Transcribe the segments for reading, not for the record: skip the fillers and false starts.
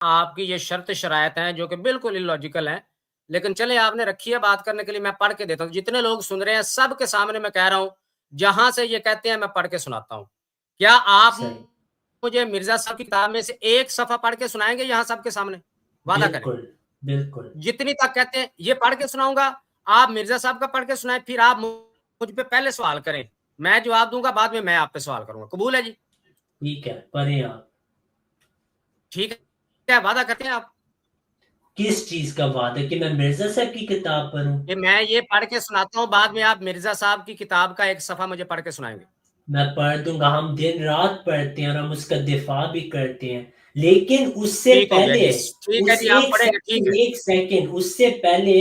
آپ کی یہ شرط شرائط ہیں جو کہ بالکل اللاجیکل ہیں، لیکن چلیں آپ نے رکھی ہے بات کرنے کے لیے، میں پڑھ کے دیتا ہوں، جتنے لوگ سن رہے ہیں سب کے سامنے میں کہہ رہا ہوں، جہاں سے یہ کہتے ہیں میں پڑھ کے سناتا ہوں۔ کیا آپ صحیح، مجھے مرزا صاحب کی کتاب میں سے ایک صفحہ پڑھ کے سنائیں گے یہاں سب کے سامنے؟ وعدہ کریں۔ بالکل بالکل جتنی تک کہتے ہیں یہ پڑھ کے سناؤں گا، آپ مرزا صاحب کا پڑھ کے سنائیں، پھر آپ مجھ پہ پہلے سوال کریں، میں جواب دوں گا، بعد میں آپ پہ سوال کروں گا۔ قبول ہے جی؟ ٹھیک ہے، پڑھیں آپ۔ ٹھیک ہے، وعدہ کرتے ہیں آپ کس چیز کا وعدہ؟ کہ میں مرزا صاحب کی کتاب پڑھوں؟ کہ میں یہ پڑھ کے سناتا ہوں، بعد میں آپ مرزا صاحب کی کتاب کا ایک صفحہ مجھے پڑھ کے سنائیں گے۔ میں پڑھ دوں گا، ہم دن رات پڑھتے ہیں اور ہم اس کا دفاع بھی کرتے ہیں، لیکن اس سے ٹھیک ہو گیا پہلے، جی، ٹھیک ہے اس جی، آپ پڑھیں گے، ٹھیک ہے۔ ایک سیکنڈ اس سے پہلے،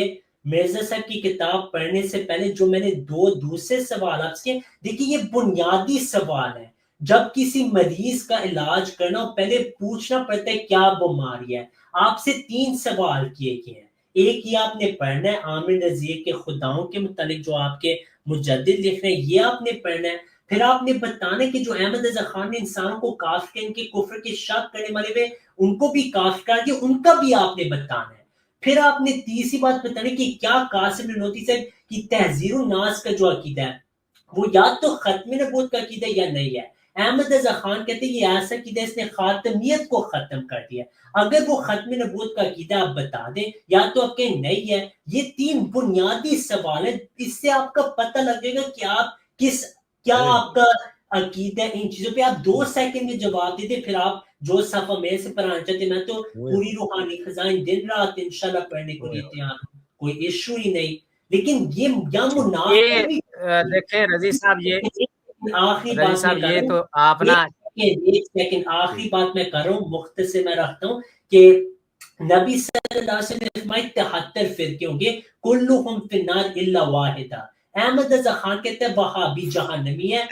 مرزا صاحب کی کتاب پڑھنے سے پہلے جو میں نے دو دوسرے سوال آپ سے، دیکھیے یہ بنیادی سوال ہے۔ جب کسی مریض کا علاج کرنا ہو پہلے پوچھنا پڑتا ہے کیا بیماری ہے۔ آپ سے 3 سوال کیے گئے ہیں، ایک یہ آپ نے پڑھنا ہے عامر نذیر کے خداؤں کے متعلق جو آپ کے مجدد لکھ رہے ہیں، یہ آپ نے پڑھنا ہے۔ پھر آپ نے بتانا کہ جو احمد رضا خان نے انسانوں کو کافر، ان کے کفر کے شک کرنے والے ہوئے ان کو بھی کافر کر دیا، ان کا بھی آپ نے بتانا ہے۔ پھر آپ نے تیسری بات بتانی کہ کیا قاسم نانوتوی صاحب کی تحذیر الناس کا جو عقیدہ ہے وہ یا تو ختم نبوت کا عقیدہ یا نہیں ہے۔ احمد رضا خان کہتے ہیں یہ ایسا عقیدہ اس نے خاتمیت کو ختم کر دیا۔ اگر وہ ختم نبوت کا عقیدہ آپ بتا دیں، یا تو آپ کہیں نہیں ہے۔ یہ 3 بنیادی سوال ہیں، اس سے آپ کا پتہ لگ جائے گا کہ آپ کیا آپ کا عقیدہ ان چیزوں پہ۔ آپ 2 سیکنڈ میں جواب دے دیں، پھر آپ جو صفحہ میرے سے پڑھانا چاہتے ہیں، میں تو پوری روحانی خزائن دن رات انشاءاللہ پڑھنے کو لیے تیار ہوں، کوئی ایشو ہی نہیں۔ لیکن یہ یا منافق یہ بھی دیکھیں رضی صاحب، آخری رضی بات میں صاحب کر یہ رہا ہوں، تو آپ نا ایک سیکنڈ آخری بات میں کر رہا ہوں، مختصر میں رکھتا ہوں کہ نبی صلی اللہ علیہ وسلم نے فرمایا 73 فرقے ہوں گے، کلہم فی النار الا واحدہ۔ احمد رضا خان کہتے ہیں وہابی جہنمی ہے،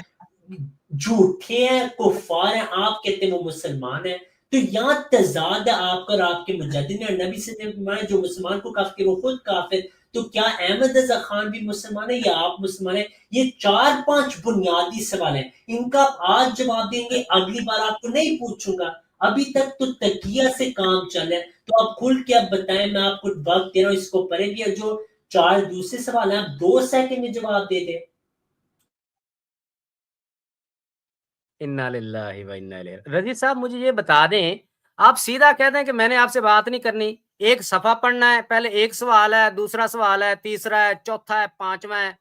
جھوٹے ہیں، کفار ہیں، آپ کہتے ہیں وہ مسلمان ہیں۔ تو یہاں تضاد ہے آپ کا اور آپ کے مجدد میں، اور نبی صلی اللہ علیہ وسلم نے فرمایا جو مسلمان کو کافر وہ خود کافر۔ تو کیا احمد رضا خان بھی مسلمان ہے یا آپ مسلمان ہیں؟ یہ 4-5 بنیادی سوال ہیں، ان کا آپ آج جواب دیں گے، اگلی بار آپ کو نہیں پوچھوں گا۔ ابھی تک تو تقیہ سے کام چل رہا ہے، تو آپ کھل کے اب بتائیں، میں آپ کو وقت دے رہا ہوں، اس کو پڑھیں گے، اور جو 4 دوسرے سوال ہیں آپ 2 سیکنڈ میں جواب دے دیں۔ انا للہ و انا الیہ۔ رضی صاحب مجھے یہ بتا دیں، آپ سیدھا کہہ دیں کہ میں نے آپ سے بات نہیں کرنی، ایک صفحہ پڑھنا ہے، پہلے ایک سوال ہے، دوسرا سوال ہے، تیسرا ہے، چوتھا ہے، پانچواں ہے۔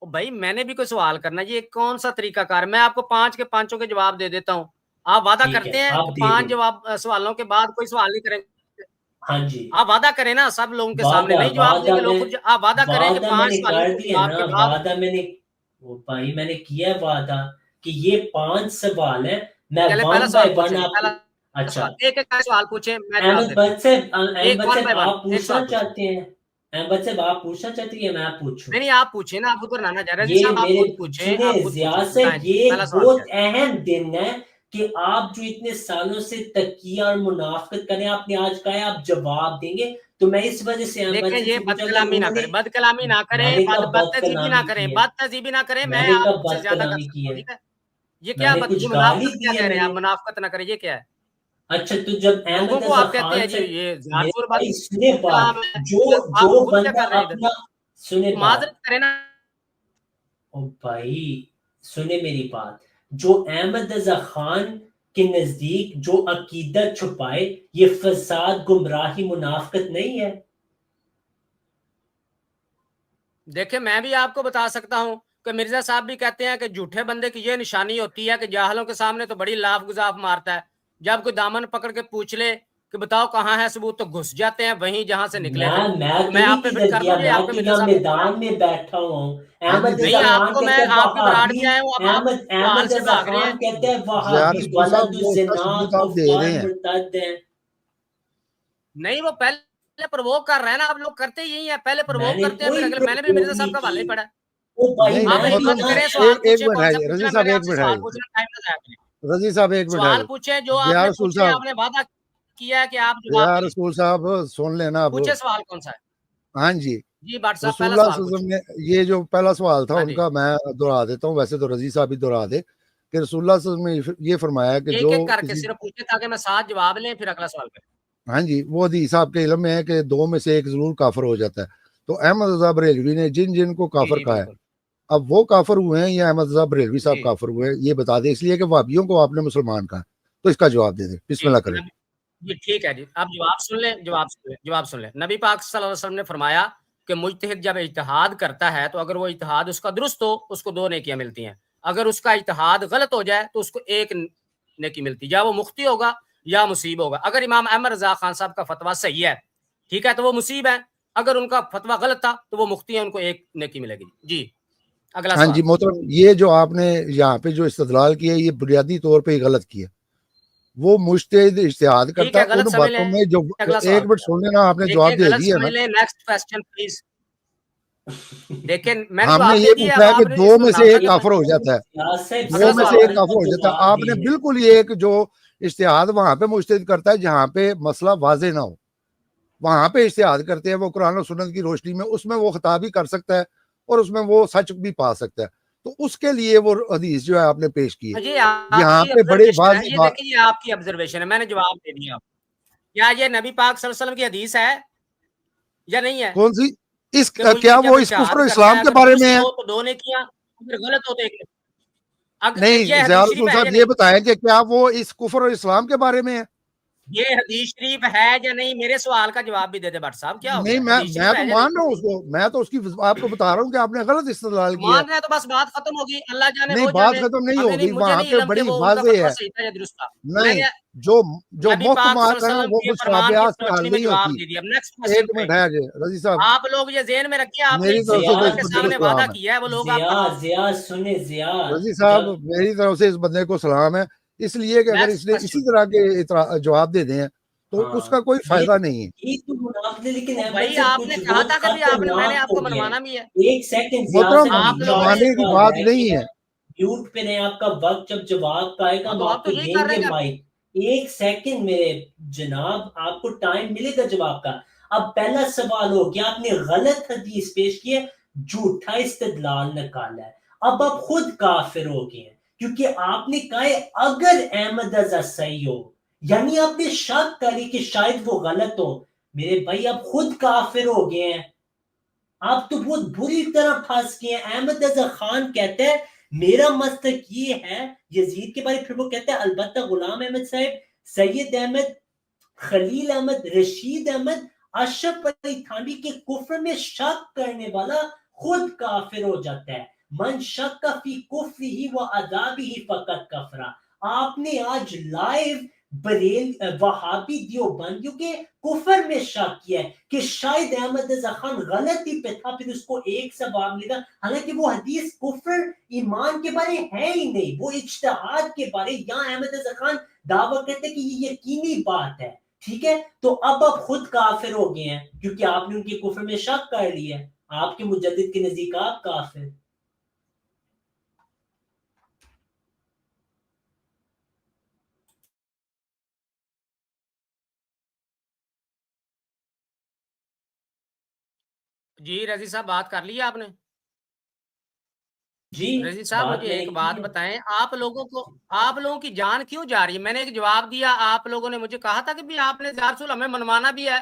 بھائی میں نے بھی کوئی سوال کرنا ہے، یہ کون سا طریقہ کار؟ میں آپ کو 5 کے 5 کے جواب دے دیتا ہوں، آپ وعدہ ٹھیک ہے کرتے ہیں کہ آپ دے 5 دیں۔ جواب سوالوں کے بعد کوئی سوال نہیں کریں گے؟ ہاں جی، آپ وعدہ کریں نا، سب لوگوں کے سامنے وعدہ نہیں جواب دیں وعدہ گے لوگ میں، خود، آپ وعدہ کریں کہ وعدہ میں 5 نے سوالوں کر کے دیا جواب نا، کے بعد۔ وعدہ میں نے، وہ بھائی میں نے کیا ہے وعدہ کہ یہ 5 سوال ہیں، میں چلے پہلا 1 سوال بائی 1 پوچھیں، آپ کو۔ پہلا اچھا سوال ایک ایک سوال پوچھیں، میں جواب احمد دیتا ہوں، بٹ صاحب، ایک احمد 1 صاحب بائی 1 آپ ایک سوال پوچھنا پوچھیں۔ چاہتے ہیں؟ احمد صاحب آپ پوچھنا چاہتے ہیں یا میں پوچھوں؟ نہیں نہیں، آپ پوچھیں نا، آپ ادھر نانا جا رہے یہ صاحب، آپ میرے خود پوچھیں، سنے آپ خود پوچھیں، ضیاء بتائیں صاحب، جی یہ ایک پہلا سوال بہت کیا ہے؟ اہم دن ہے کہ آپ جو اتنے سالوں سے تقیہ اور منافقت کریں، آپ نے آج کہا ہے آپ جواب دیں گے، تو میں اس وجہ سے احمد دیکھیں سے یہ پوچھا بد اگر کلامی نہ انہوں نے، کریں، بد کلامی نہ کریں، میں نے کب بد بد تہذیبی نہ کلامی کریں، کی ہے؟ بد تہذیبی نہ کریں، میں میں نے آپ کب سے بد زیادہ کر کلامی سکتا کی ہوں، ہے؟ ٹھیک ہے؟ یہ میں کیا نے کچھ یہ گالی منافقت کیا دی ہے کہہ رہے میں ہیں آپ؟ نے؟ منافقت نہ کریں، یہ کیا ہے؟ اچھا تو جب لوگوں احمد کو رضا آپ کہتے ہیں خان جی سے، یہ میرے زیادت بھائی بد سنے بات، کلام ہے، جو آپ خود کیا بندہ کر رہے ہیں ادھر؟ اپنا، سنے بات، معذرت کریں نا۔ او بھائی سنے میری بات، جو احمد رضا خان کے نزدیک جو عقیدہ چھپائے یہ فساد، گمراہی، منافقت نہیں ہے؟ دیکھیں میں بھی آپ کو بتا سکتا ہوں کہ مرزا صاحب بھی کہتے ہیں کہ جھوٹے بندے کی یہ نشانی ہوتی ہے کہ جاہلوں کے سامنے تو بڑی لاف گزاف مارتا ہے، جب کوئی دامن پکڑ کے پوچھ لے کہ بتاؤ کہاں ہے ثبوت، تو گھس جاتے ہیں وہیں جہاں سے نکلے تھے۔ میں تو تو میں نہیں آپ پہ فٹ کدھر کر گیا، دوں جو میں آپ کے تو مرزا یہاں صاحب نے فرمایا؟ میدان میں بیٹھا ہوا ہوں۔ ہاں جی احمد رضا نہیں، آپ خان کو میں کہتے ہیں آپ کی براٹ وہابی، میں آئے ہوں، اب آپ سوال احمد سے رضا بھاگ رہے خان کہتے ہیں ہیں۔ ضیاء وہابی، رسول صاحب ولد جو اس کا الزنا، ثبوت آپ دے کفار، رہے ہیں، مرتد ہیں۔ نہیں وہ پہلے پرووک کر رہے ہیں نا، آپ لوگ کرتے یہی ہیں، پہلے میں پرووک نے کرتے ہیں پھر کوئی اگلے۔ میں نے بھی مرزا پرووک صاحب نہیں کا حوالہ ہی کی۔ پڑھا ہے۔ او بھائی نہیں آپ میں نے ہمت محترم کہا کریں سوال ایک پوچھیں، منٹ کون ہے سا جی، پوچھنا رضی ہے؟ میں صاحب نے ایک آپ سے منٹ ہے سوال جی، پوچھنا، ٹائم نہ ضائع کریں۔ رضی صاحب ایک منٹ ہے سوال جی، پوچھیں جو آپ ضیاء نے رسول پوچھے، صاحب، آپ نے وعدہ کیا ہے کہ آپ جواب ضیاء دیں گے۔ رسول صاحب سن لینا اب۔ پوچھے سوال کون سا ہے؟ ہاں جی، جی بٹ صاحب رسول پہلا اللہ سوال صلی اللہ پوچھیں۔ علیہ وسلم نے یہ جو پہلا سوال تھا ہاں ان جی، کا میں دہرا دیتا ہوں، ویسے تو رضی صاحب بھی دہرا دے کہ رسول اللہ صلی اللہ علیہ وسلم نے یہ فرمایا کہ ایک جو ایک کر کے کسی، صرف پوچھے تاکہ میں 7 جواب لیں پھر اگلا سوال کریں۔ ہاں جی وہ حدیث آپ کے علم میں ہے کہ دو میں سے ایک ضرور کافر ہو جاتا ہے. تو احمد رضا بریلوی نے جن جن کو کافر جی کہا ہے بالکل اب وہ کافر ہوئے ہیں یا احمد رضا بریلوی صاحب جی کافر ہوئے ہیں یہ بتا دیں, اس لیے کہ وہابیوں کو آپ نے مسلمان کہا. تو اس کا جواب دے دیں, بسم جی اللہ کریں. جی ٹھیک ہے جی آپ جواب سن لیں جواب سن لیں. نبی پاک صلی اللہ علیہ وسلم نے فرمایا کہ مجتہد جب اجتہاد کرتا ہے تو اگر وہ اجتہاد اس کا درست ہو اس کو 2 نیکیاں ملتی ہیں. اگر اس کا اجتہاد غلط ہو جائے تو اس کو 1 نیکی ملتی, یا وہ مخطئ ہوگا یا مصیب ہوگا. اگر امام احمد رضا خان صاحب کا فتویٰ صحیح ہے ٹھیک ہے تو وہ مصیب ہے, اگر ان کا فتویٰ غلط تھا تو وہ مخطئ ہے, ان کو 1 نیکی ملے گی. جی اگلا ہاں سوال. جی محترم, یہ جو آپ نے یہاں پہ جو استدلال کیا یہ بنیادی طور پہ غلط کیا. وہ مجتہد اجتہاد ٹھیک کرتا ہے ہے غلط ان سمجھ باتوں لیں, میں جو اگلا سوال. ایک منٹ سن لینا, آپ نے دیکھیں جواب دے غلط دیا سمجھ نا. لیں, نیکسٹ کوسچن پلیز. دیکھیں میں نے ہم نے جواب دے یہ دیا, پوچھا ہے اب کہ آپ نے 2 اس میں میں سے مناظرہ ایک کرنا. کافر ہو جاتا ہے, صاحب 2 میں سے ایک سوال کافر ہو کا جاتا ہے. جواب آپ نے دیجیے. بالکل یہ ایک جو اجتہاد وہاں پہ مجتہد کرتا ہے جہاں پہ مسئلہ واضح نہ ہو, وہاں پہ اجتہاد کرتے ہیں وہ قرآن و سنت کی روشنی میں, اس میں وہ خطا بھی کر سکتا ہے اور اس میں وہ سچ بھی پا سکتا ہے. تو اس کے لیے وہ حدیث جو ہے آپ نے پیش کی ہے. جی آپ یہاں کی پہ بڑے آبزرویشن ہے, واضح یہ دیکھیں یہ آپ کی آبزرویشن ہے, میں نے جواب دے دیا. کیا یہ نبی پاک صلی اللہ علیہ وسلم کی حدیث ہے یا نہیں ہے کون سی اس کہ کیا مجتہد وہ جب اس کفر اجتہاد و کرتا اسلام ہے کے اگر بارے میں درست ہے؟ ہو تو 2 نیکیاں, اگر غلط ہو تو 1. نہیں یہ ضیاء حدیث رسول شریف ہے یا صاحب یہ نہیں, بتائیں کہ کیا وہ اس کفر و اسلام کے بارے میں ہے؟ یہ حدیث شریف ہے یا نہیں, میرے سوال کا جواب بھی دے دے بٹ صاحب, کیا ہو نہیں گیا, میں حدیث میں شریف تو ہے یا نہیں. مان رہا ہوں اس کو, میں تو اس کی آپ کو بتا رہا ہوں کہ آپ نے غلط استدلال کیا ہے. مان رہے ہیں تو بس بات ختم ہوگی, اللہ جانے نہیں وہ بات جانے, ختم نہیں ہمیں نہیں, ہوگی, مجھے وہاں نہیں پہ علم کہ بڑی وہ ان کا واضح فتویٰ ہے. صحیح تھا یا درست تھا. میں نہیں نے جو نبی مفت پاک صلی مار اللہ ہے علیہ نا وسلم وہ کے فرمان کی مشابہات سے حل روشنی میں نہیں جواب ہوتی. دے دیا. اب نیکسٹ کوسچن 1 پہ منٹ ہے جی رضی صاحب, آپ لوگ یہ ذہن میں رکھیے, آپ نے میری طرف سے تو اللہ اس کے بندے کو سامنے وعدہ سلام ہے. کیا ہے, وہ لوگ آپ کا. ضیاء سنے ضیاء, رضی صاحب جب میری طرف سے اس بندے کو سلام ہے, اس لیے کہ اگر اس نیکسٹ نے اسی کوسچن. طرح کے جواب دے دیں تو اس ہاں کا کوئی یہ فائدہ نہیں ہے. یہ تو منافع, لیکن تو احمد بھائی صاحب آپ نے کچھ کہا بہت تھا کہ بھی میں نے خطرناک آپ کو ہو گیا منوانا ہے. بھی ہے. 1 سیکنڈ ضیاء محترم صاحب, آپ لوگوں نے چوڑے منوانے کی سوال بات بیٹھے نہیں ہیں, ہے. میوٹ پہ رہیں, آپ کا وقت جب جواب کا آئے گا ہاں ہم تو آپ آپ تو کو یہی کر دیں رہے گے ہیں کہ مائک. 1 سیکنڈ میرے جناب, آپ کو ٹائم ملے گا جواب کا. اب پہلا سوال ہو گیا, آپ نے غلط حدیث پیش کی ہے, جھوٹا استدلال نکالا ہے, اب آپ خود کافر ہو گئے ہیں, کیونکہ آپ نے کہا ہے اگر احمد رضا صحیح ہو, یعنی آپ نے شک کری کہ شاید وہ غلط ہو. میرے بھائی آپ خود کافر ہو گئے ہیں, آپ تو بہت بری طرح پھنس گئے ہیں. احمد رضا خان کہتے ہیں میرا مسلک یہ ہے یزید کے بارے, پھر وہ کہتے ہیں البتہ غلام احمد صاحب, سید احمد, خلیل احمد, رشید احمد, اشرف علی تھانوی کے کفر میں شک کرنے والا خود کافر ہو جاتا ہے. من شک فی کفرہ و عذابہ فقط کفرا. آپ نے آج لائیو بریل وہابی دیوبندیوں کے کفر میں شک کیا ہے کہ شاید احمد رضا خان غلطی پہ تھا, پھر اس کو 1 ثواب ملے گا, حالانکہ وہ حدیث کفر ایمان کے بارے ہے ہی نہیں, وہ اجتہاد کے بارے. یہاں احمد رضا خان دعویٰ کرتے کہ یہ یقینی بات ہے. ٹھیک ہے, تو اب آپ خود کافر ہو گئے ہیں کیونکہ آپ نے ان کے کفر میں شک کر لیا ہے. آپ کے مجدد کے نزدیک آپ کافر. جی رضی صاحب بات کر لی آپ نے. جی رضی صاحب بات مجھے میں نے ایک کی بات ہے. بتائیں, آپ لوگوں کی جان کیوں جا رہی ہے؟ میں نے ایک جواب دیا, آپ لوگوں نے مجھے کہا تھا کہ بھی آپ نے رسول ہمیں منوانا بھی ہے.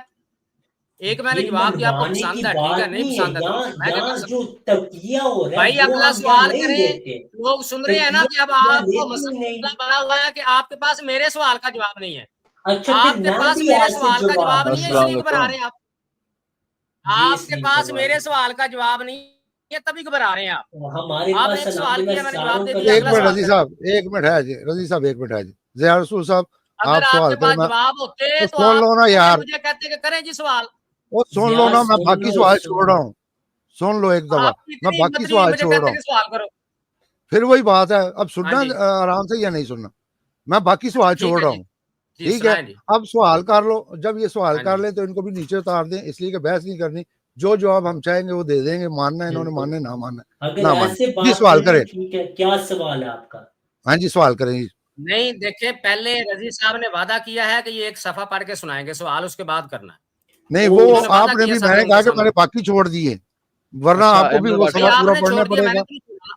ایک میں نے یہ جواب دیا, آپ کو منوانے کی پسند ہے ٹھیک ہے, بات نہیں نہیں ہے, پسند ہے تو میں کیا یہاں کر جو سکتا ہوں. تقیہ ہو رہا ہے بھائی وہ اگلا ہم یہاں سوال نہیں کریں, لیتے. لوگ سن رہے ہیں نا کہ اب تقیہ آپ کو لیتے ہی مسئلہ نہیں. بنا ہوا ہے کہ آپ کے پاس میرے سوال کا جواب نہیں ہے. اچھا پھر آپ کے میں پاس بھی میرے ایسے سوال کا جواب جواب نہیں ہے, دوں اس گا. السلام لیے گھبرا رہے علیکم. ہیں آپ. جی آپ اس کے لیے پاس فرمائیں. میرے سوال کا جواب نہیں ہے تبھی گھبرا رہے ہیں آپ. ہمارے آپ نے پاس ایک سوال الحمدللہ کیا, میں نے ساروں جواب دے کا دیا, ایک اگلا منٹ سوال رضی کریں. صاحب, 1 منٹ ہے جی, رضی صاحب 1 منٹ ہے جی. ضیاء رسول صاحب اگر آپ آپ سوال کے کریں, پاس میں جواب ہوتے تو سن آپ لو نا یار, مجھے کہتے کہ کریں جی سوال. وہ سن لو زیاد نا, میں سن باقی لو سوال چھوڑ سن رہا لو. ہوں, سن لو ایک دفعہ, آپ کی میں اتنی باقی ہمت نہیں, سوال مجھے چھوڑ رہا کہتے ہوں. کہ سوال کرو. پھر وہی بات ہے, اب ہاں سننا جی آرام سے یا نہیں سننا, میں باقی اچھا سوال ٹھیک چھوڑ ہے رہا جی. ہوں. جی ٹھیک ہے, سنائیں جی. اب سوال کر لو, جب یہ سوال ہاں کر جی لیں تو ان کو بھی نیچے اتار دیں, اس لیے کہ بحث نہیں کرنی. جو جواب ہم چاہیں گے وہ دے دیں گے, ماننا ہے انہوں نے بالکل, ماننا ہے, نہ ماننا ہے اگر نہ ماننا ایسے ہے. جی بات سوال کرنی کریں. ٹھیک ہے. کیا سوال ہے آپ کا؟ ہاں جی سوال کریں جی. نہیں دیکھیں, پہلے رضی صاحب نے وعدہ کیا ہے کہ یہ ایک صفحہ پڑھ کے سنائیں گے, سوال اس کے بعد کرنا ہے. نہیں او وہ انہوں نے آپ وعدہ نے کیا بھی, سب میں نے لوگوں کہا کے کہ میں سامنے. نے باقی چھوڑ دیے, ورنہ اچھا آپ کو بھی احمد وہ بھائی بھائی سبق آپ پورا نے چھوڑ پڑھنا دیا, پڑے میں گا. نے نہیں چھوڑا.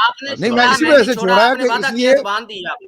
آپ نے نہیں میں چھوڑا, اسی میں وجہ نہیں سے چھوڑا, چھوڑا آپ ہے نے کہ وعدہ اس کیا لیے تو باندھ دی آپ نے.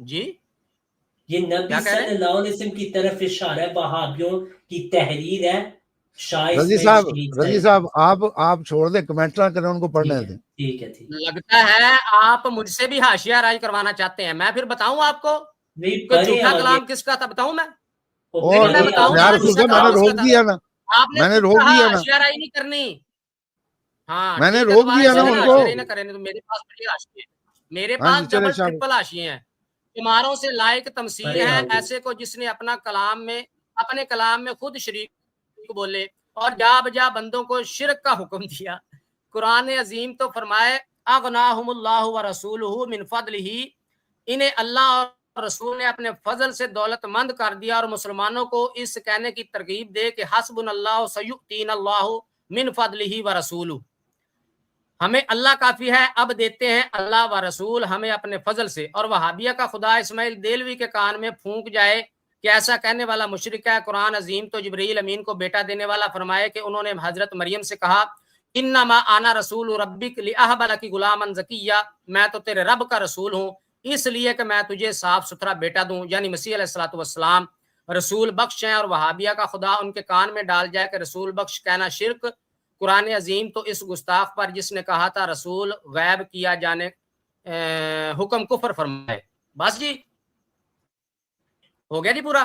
جی یہ نبی کیا کہہ رہے صلی ہیں؟ اللہ علیہ وسلم کی طرف اشارہ ہے وہابیوں کی تحریر ہے شاہ رضی اسماعیل صاحب شریف رضی صاحب آپ چھوڑ دیں کمنٹ نہ کریں ان کو پڑھنے دیں ٹھیک ہے ٹھیک لگتا ہے آپ مجھ سے بھی حاشیہ راج کروانا چاہتے ہیں. میں پھر بتاؤں آپ کو نہیں کہ پڑھیں جھوٹا آگے کلام کس کا تھا بتاؤں میں اور لیکن میں بتاؤں یا نا رسول جھوٹا صاحب میں کلام نے کس کا روک تھا. دیا نا آپ نے میں نے خود روک کہا دیا نا حاشیہ رائی نہیں کرنی. ہاں میں نے ٹھیک ہے روک دوبارہ دیا نا چلیں ان کو حاشیہ رائی نہ کریں تو میرے پاس بڑی حاشیے ہیں. میرے ہاں جی پاس چلے ڈبل شاہ ٹرپل حاشیے ہیں. تمہاروں سے لائق تمثیل پڑھیں ہے آگے ایسے کو جس نے اپنے کلام میں خود شریک بولے اور جا بجا بندوں کو شرک کا حکم دیا. قرآن عظیم تو فرمائے اغناہم اللہ ورسولہ من فضلہ، انہیں اللہ اور رسول نے اپنے فضل سے دولت مند کر دیا، اور مسلمانوں کو اس کہنے کی ترغیب دے کہ حسبنا اللہ سیؤتینا اللہ من فضلہ ورسولہ، ہمیں اللہ کافی ہے، اب دیتے ہیں اللہ و رسول ہمیں اپنے فضل سے. اور وہابیہ کا خدا اسماعیل دیلوی کے کان میں پھونک جائے کہ ایسا کہنے والا مشرک ہے. قرآن عظیم تو جبرائیل امین کو بیٹا دینے والا فرمائے کہ انہوں نے حضرت مریم سے کہا انما انا رسول ربک لاہب لک غلاما زکیہ، میں تو تیرے رب کا رسول ہوں اس لیے کہ میں تجھے صاف ستھرا بیٹا دوں. یعنی مسیح علیہ الصلوۃ والسلام رسول بخش ہیں. اور وہابیہ کا خدا ان کے کان میں ڈال جائے کہ رسول بخش کہنا شرک. قرآن عظیم تو اس گستاخ پر جس نے کہا تھا رسول غیب کیا جانے حکم کفر فرمائے. بس جی ہو گیا جی پورا.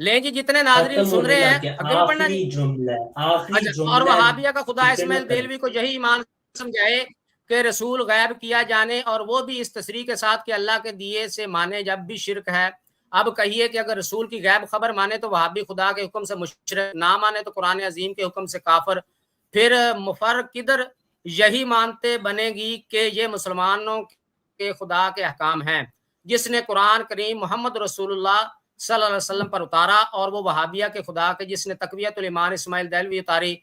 لیں جی جتنے ناظرین ختم سن ہونے رہے ہیں لگ گیا اگے بھی پڑھنا جی. آخری جملہ ہے آخری اچھا، اور جملہ وہابیہ کا خدا فکر نہ اسماعیل کریں دیلوی کو یہی ایمان سمجھائے کہ رسول غیب کیا جانے، اور وہ بھی اس تصریح کے ساتھ کہ اللہ کے دیے سے مانے جب بھی شرک ہے. اب کہیے کہ اگر رسول کی غیب خبر مانے تو وہابی خدا کے حکم سے مشرک، نہ مانے تو قرآن عظیم کے حکم سے کافر. پھر مفرق کدھر یہی مانتے بنے گی کہ یہ مسلمانوں کے خدا کے احکام ہیں جس نے قرآن کریم محمد رسول اللہ صلی اللہ علیہ وسلم پر اتارا، اور وہ وہابیہ کے خدا کے جس نے تقویت الایمان اسماعیل دیلوی اتاری.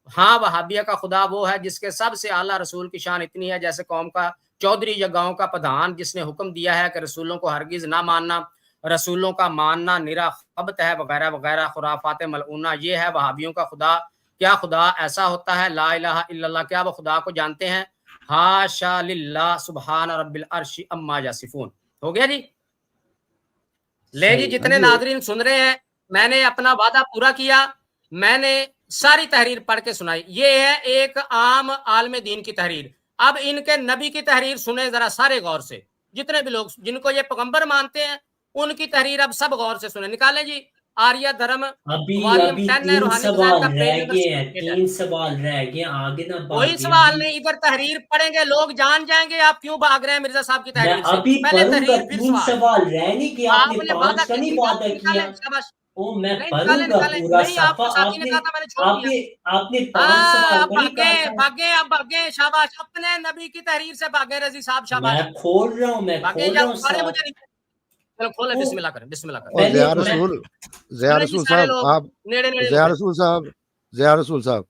ہاں وہابیہ کا خدا وہ ہے جس کے سب سے اعلیٰ رسول کی شان اتنی ہے جیسے قوم کا چودھری یا گاؤں کا پردھان جس نے حکم دیا ہے کہ رسولوں کو ہرگز نہ ماننا، رسولوں کا ماننا نرا خبط ہے وغیرہ وغیرہ خرافات ملعونہ. یہ ہے وہابیوں کا خدا. کیا خدا ایسا ہوتا ہے؟ لا الہ الا اللہ. کیا وہ خدا کو جانتے ہیں؟ حاشا للہ سبحان رب العرش اما یصفون. ہو گیا جی. لے جی صحیح جتنے ناظرین سن رہے ہیں میں نے اپنا وعدہ پورا کیا. میں نے ساری تحریر پڑھ کے سنائی. یہ ہے ایک عام عالم دین کی تحریر. اب ان کے نبی کی تحریر سنیں ذرا سارے غور سے. جتنے بھی لوگ جن کو یہ پیغمبر مانتے ہیں ان کی تحریر اب سب غور سے سنیں. نکالیں جی آریہ دھرم ابھی والیوم 10 ہے، 3 روحانی فضائل سوال کا رہ پیج نمبر گئے ہیں 68 ہے. 3 سوال رہ گئے آگے نہ کوئی بھاگیں سوال ابھی نہیں. ادھر تحریر پڑھیں گے لوگ جان جائیں گے آپ کیوں بھاگ رہے ہیں مرزا صاحب کی میں تحریر سے. ابھی پہلے پڑھوں گا. تحریر پھر 3 سوال. سوال رہ نہیں کہ آپ آپ نے نے وعدہ 5 کا نہیں کیا وعدہ کیا. نکالیں. شاباش. او میں نہیں پڑھوں نکالیں گا نکالیں. پورا نہیں آپ صفحہ. کو ساتھی نے کہا تھا میں نے چھوڑ دیا. آپ نے 5 ہاں سوال اب کا نہیں کہا تھا. بھاگے اب بھاگے. شاباش. اپنے نبی کی تحریر سے بھاگے رضی صاحب. شاباش. میں کھول رہا ہوں بھاگے کھول یا رہا ہوں پڑھے ساتھ. مجھے نہیں. چلو کھولیں. او بسم اللہ کریں. بسم اللہ کریں. اور پہلے ضیاء سنیں جی رسول سارے صاحب لوگ آپ نیڑے نیڑے ضیاء لوگ. رسول صاحب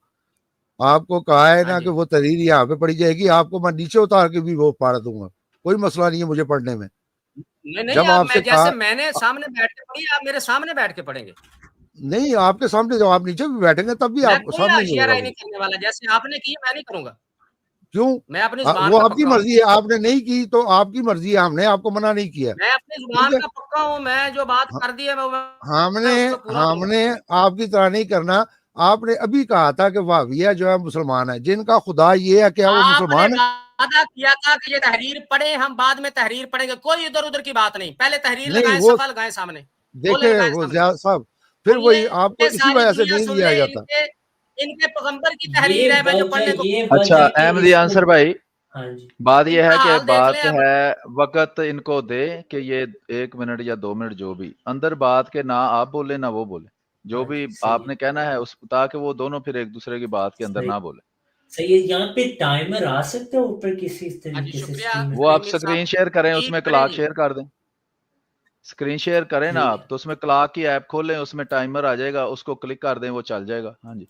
آپ کو کہا ہے ہاں نا جی. کہ وہ تحریر یہاں پہ پڑھی جائے گی. آپ کو میں نیچے اتار کے بھی وہ پڑھ دوں گا. کوئی مسئلہ نہیں ہے مجھے پڑھنے میں. نہیں جب آپ آپ میں سے جیسے کہا میں نے سامنے بیٹھ کے پڑھی آپ میرے سامنے بیٹھ کے پڑھیں گے. نہیں آپ کے سامنے جب آپ نیچے بھی بیٹھیں گے تب بھی میں آپ کوئی سامنے ہی حاشیہ ہوگا. رائی وہ نہیں کرنے والا. جیسے آپ نے کی میں نہیں کروں گا. کیوں؟ میں اپنی زبان وہ کا آپ کی پکا ہوں. مرضی ہے. آپ نے نہیں کی تو آپ کی مرضی ہے. ہم نے آپ کو منع نہیں کیا. میں اپنی ٹھیک زبان ہے. کا پکا ہوں. میں جو بات کر دی ہے ہم میں اس کو پورا کروں گا. نے آپ کی طرح نہیں کرنا. آپ نے ابھی کہا تھا کہ وہابیہ جو ہے مسلمان ہے جن کا خدا یہ ہے. کیا وہ آپ نے مسلمان ہے؟ وعدہ کیا تھا کہ یہ تحریر پڑھیں ہم بعد میں تحریر پڑھیں گے. کوئی ادھر ادھر کی بات نہیں. پہلے تحریر نہیں لگائیں وہ صفحہ لگائیں سامنے دیکھیں بولے لگائیں وہ سامنے. ضیاء صاحب پھر سن وہی لے آپ کو یہ اسی ساری وجہ سے دنیا نہیں سن دیا لے. جاتا. ان کے پیغمبر کی تحریر یہ ہے. میں جو وجہ پڑھنے کو یہ اچھا وجہ کہ احمدی اس انصر کو بھائی ہاں جی بات ان یہ کا ہے کہ حال دیکھ بات لیں. اب ہے وقت ان کو دے کہ یہ 1 منٹ یا 2 منٹ جو بھی اندر بات کے نہ آپ بولے نہ وہ بولے جو ہاں بھی جی صحیح آپ نے کہنا ہے اس تاکہ وہ دونوں پھر ایک دوسرے کی بات کے اندر صحیح نہ بولے. صحیح ہے. یہاں پہ ٹائمر آ سکتا ہے اوپر کسی ہاں جی طریقے سے شکریہ اسکرین میں. وہ آپ کریم میر صاحب. سکرین شیئر کریں اس ٹھیک میں پڑھیں کلاک جی. شیئر کر دیں. سکرین شیئر کریں نا ٹھیک آپ تو اس میں کلاک کی ایپ کھولیں اس میں ٹائمر آ جائے گا اس کو کلک کر دیں وہ چل جائے گا. ہاں جی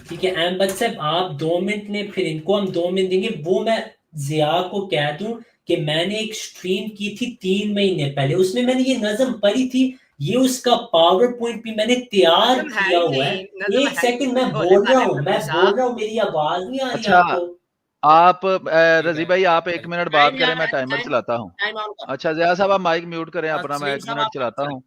ٹھیک ہے. احمد صاحب آپ 2 منٹ لیں پھر ان کو ہم 2 منٹ دیں گے. وہ میں ضیاء کو کہہ دوں کہ میں نے ایک سٹریم کی تھی 3 مہینے پہلے. اس میں نے یہ نظم پڑھی تھی یہ اس کا پاور پوائنٹ بھی میں نے تیار نظم ہے کیا ہی ہوا ہے. نہیں، نظم ایک ہے ہی سیکنڈ میں نہیں، بول رہا ہوں، ربی میں صاحب بول رہا ہوں، میری آواز نہیں آ رہی اچھا آپ کو؟ آپ ٹھیک رضی ہے بھائی آپ ایک چلیں، منٹ ٹائم بات آ کریں، رہا میں ہے، ٹائمر چلاتا ہوں. ٹائم آن کر. اچھا ضیاء صاحب آپ مائک میوٹ کریں اپنا، میں سلیم ایک صاحب منٹ آپ چلاتا ہوں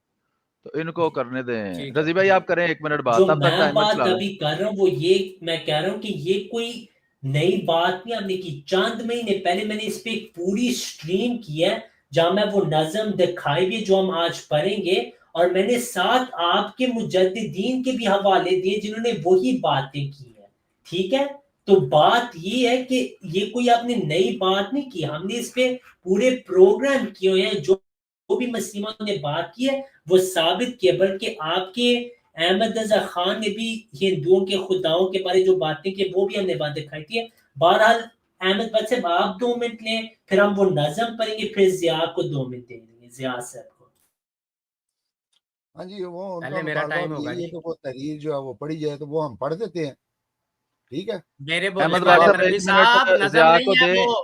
تو ان کو کرنے دیں. ٹھیک ہے. رضی بھائی آپ کریں ایک منٹ جو بات، تب تک میں ٹائمر بات چلا لیں. ابھی کر رہا ہوں وہ یہ میں کہہ رہا ہوں کہ یہ کوئی نئی بات نہیں ہم نے کی. چند مہینے پہلے میں نے اس پہ ایک پوری سٹریم کی ہے جہاں میں وہ نظم دکھائی بھی جو ہم آج پڑھیں گے، اور میں نے ساتھ آپ کے مجددین کے بھی حوالے دیے جنہوں نے وہی باتیں کی ہیں. ٹھیک ہے، تو بات یہ ہے کہ یہ کوئی آپ نے نئی بات نہیں کی، ہم نے اس پہ پورے پروگرام کیے ہوئے ہیں. جو بھی مسلمانوں نے بات کی ہے وہ ثابت کیا، بلکہ آپ کے احمد رضا خان نے بھی ہندوؤں کے خداؤں کے بارے جو باتیں کی وہ بھی ہم نے بات دکھائی تھی. بہرحال احمد بھائی صاحب آپ 2 منٹ لیں، پھر ہم وہ نظم پڑھیں گے، پھر ضیاء کو 2 منٹ دیں گے، ضیاء صاحب کو. ہاں جی، وہ ان کا پہلے میرا مطالبہ ٹائم اب ہوگا یہی ہے جی، کہ وہ تحریر جو ہے وہ پڑھی جائے تو وہ ہم پڑھ دیتے ہیں. ٹھیک ہے، میرے بولنے اس احمد کے بھائی والے بعد میں صاحب ربی ایک صاحب منٹ نظم ضیاء نہیں کو ہے دیں. وہ.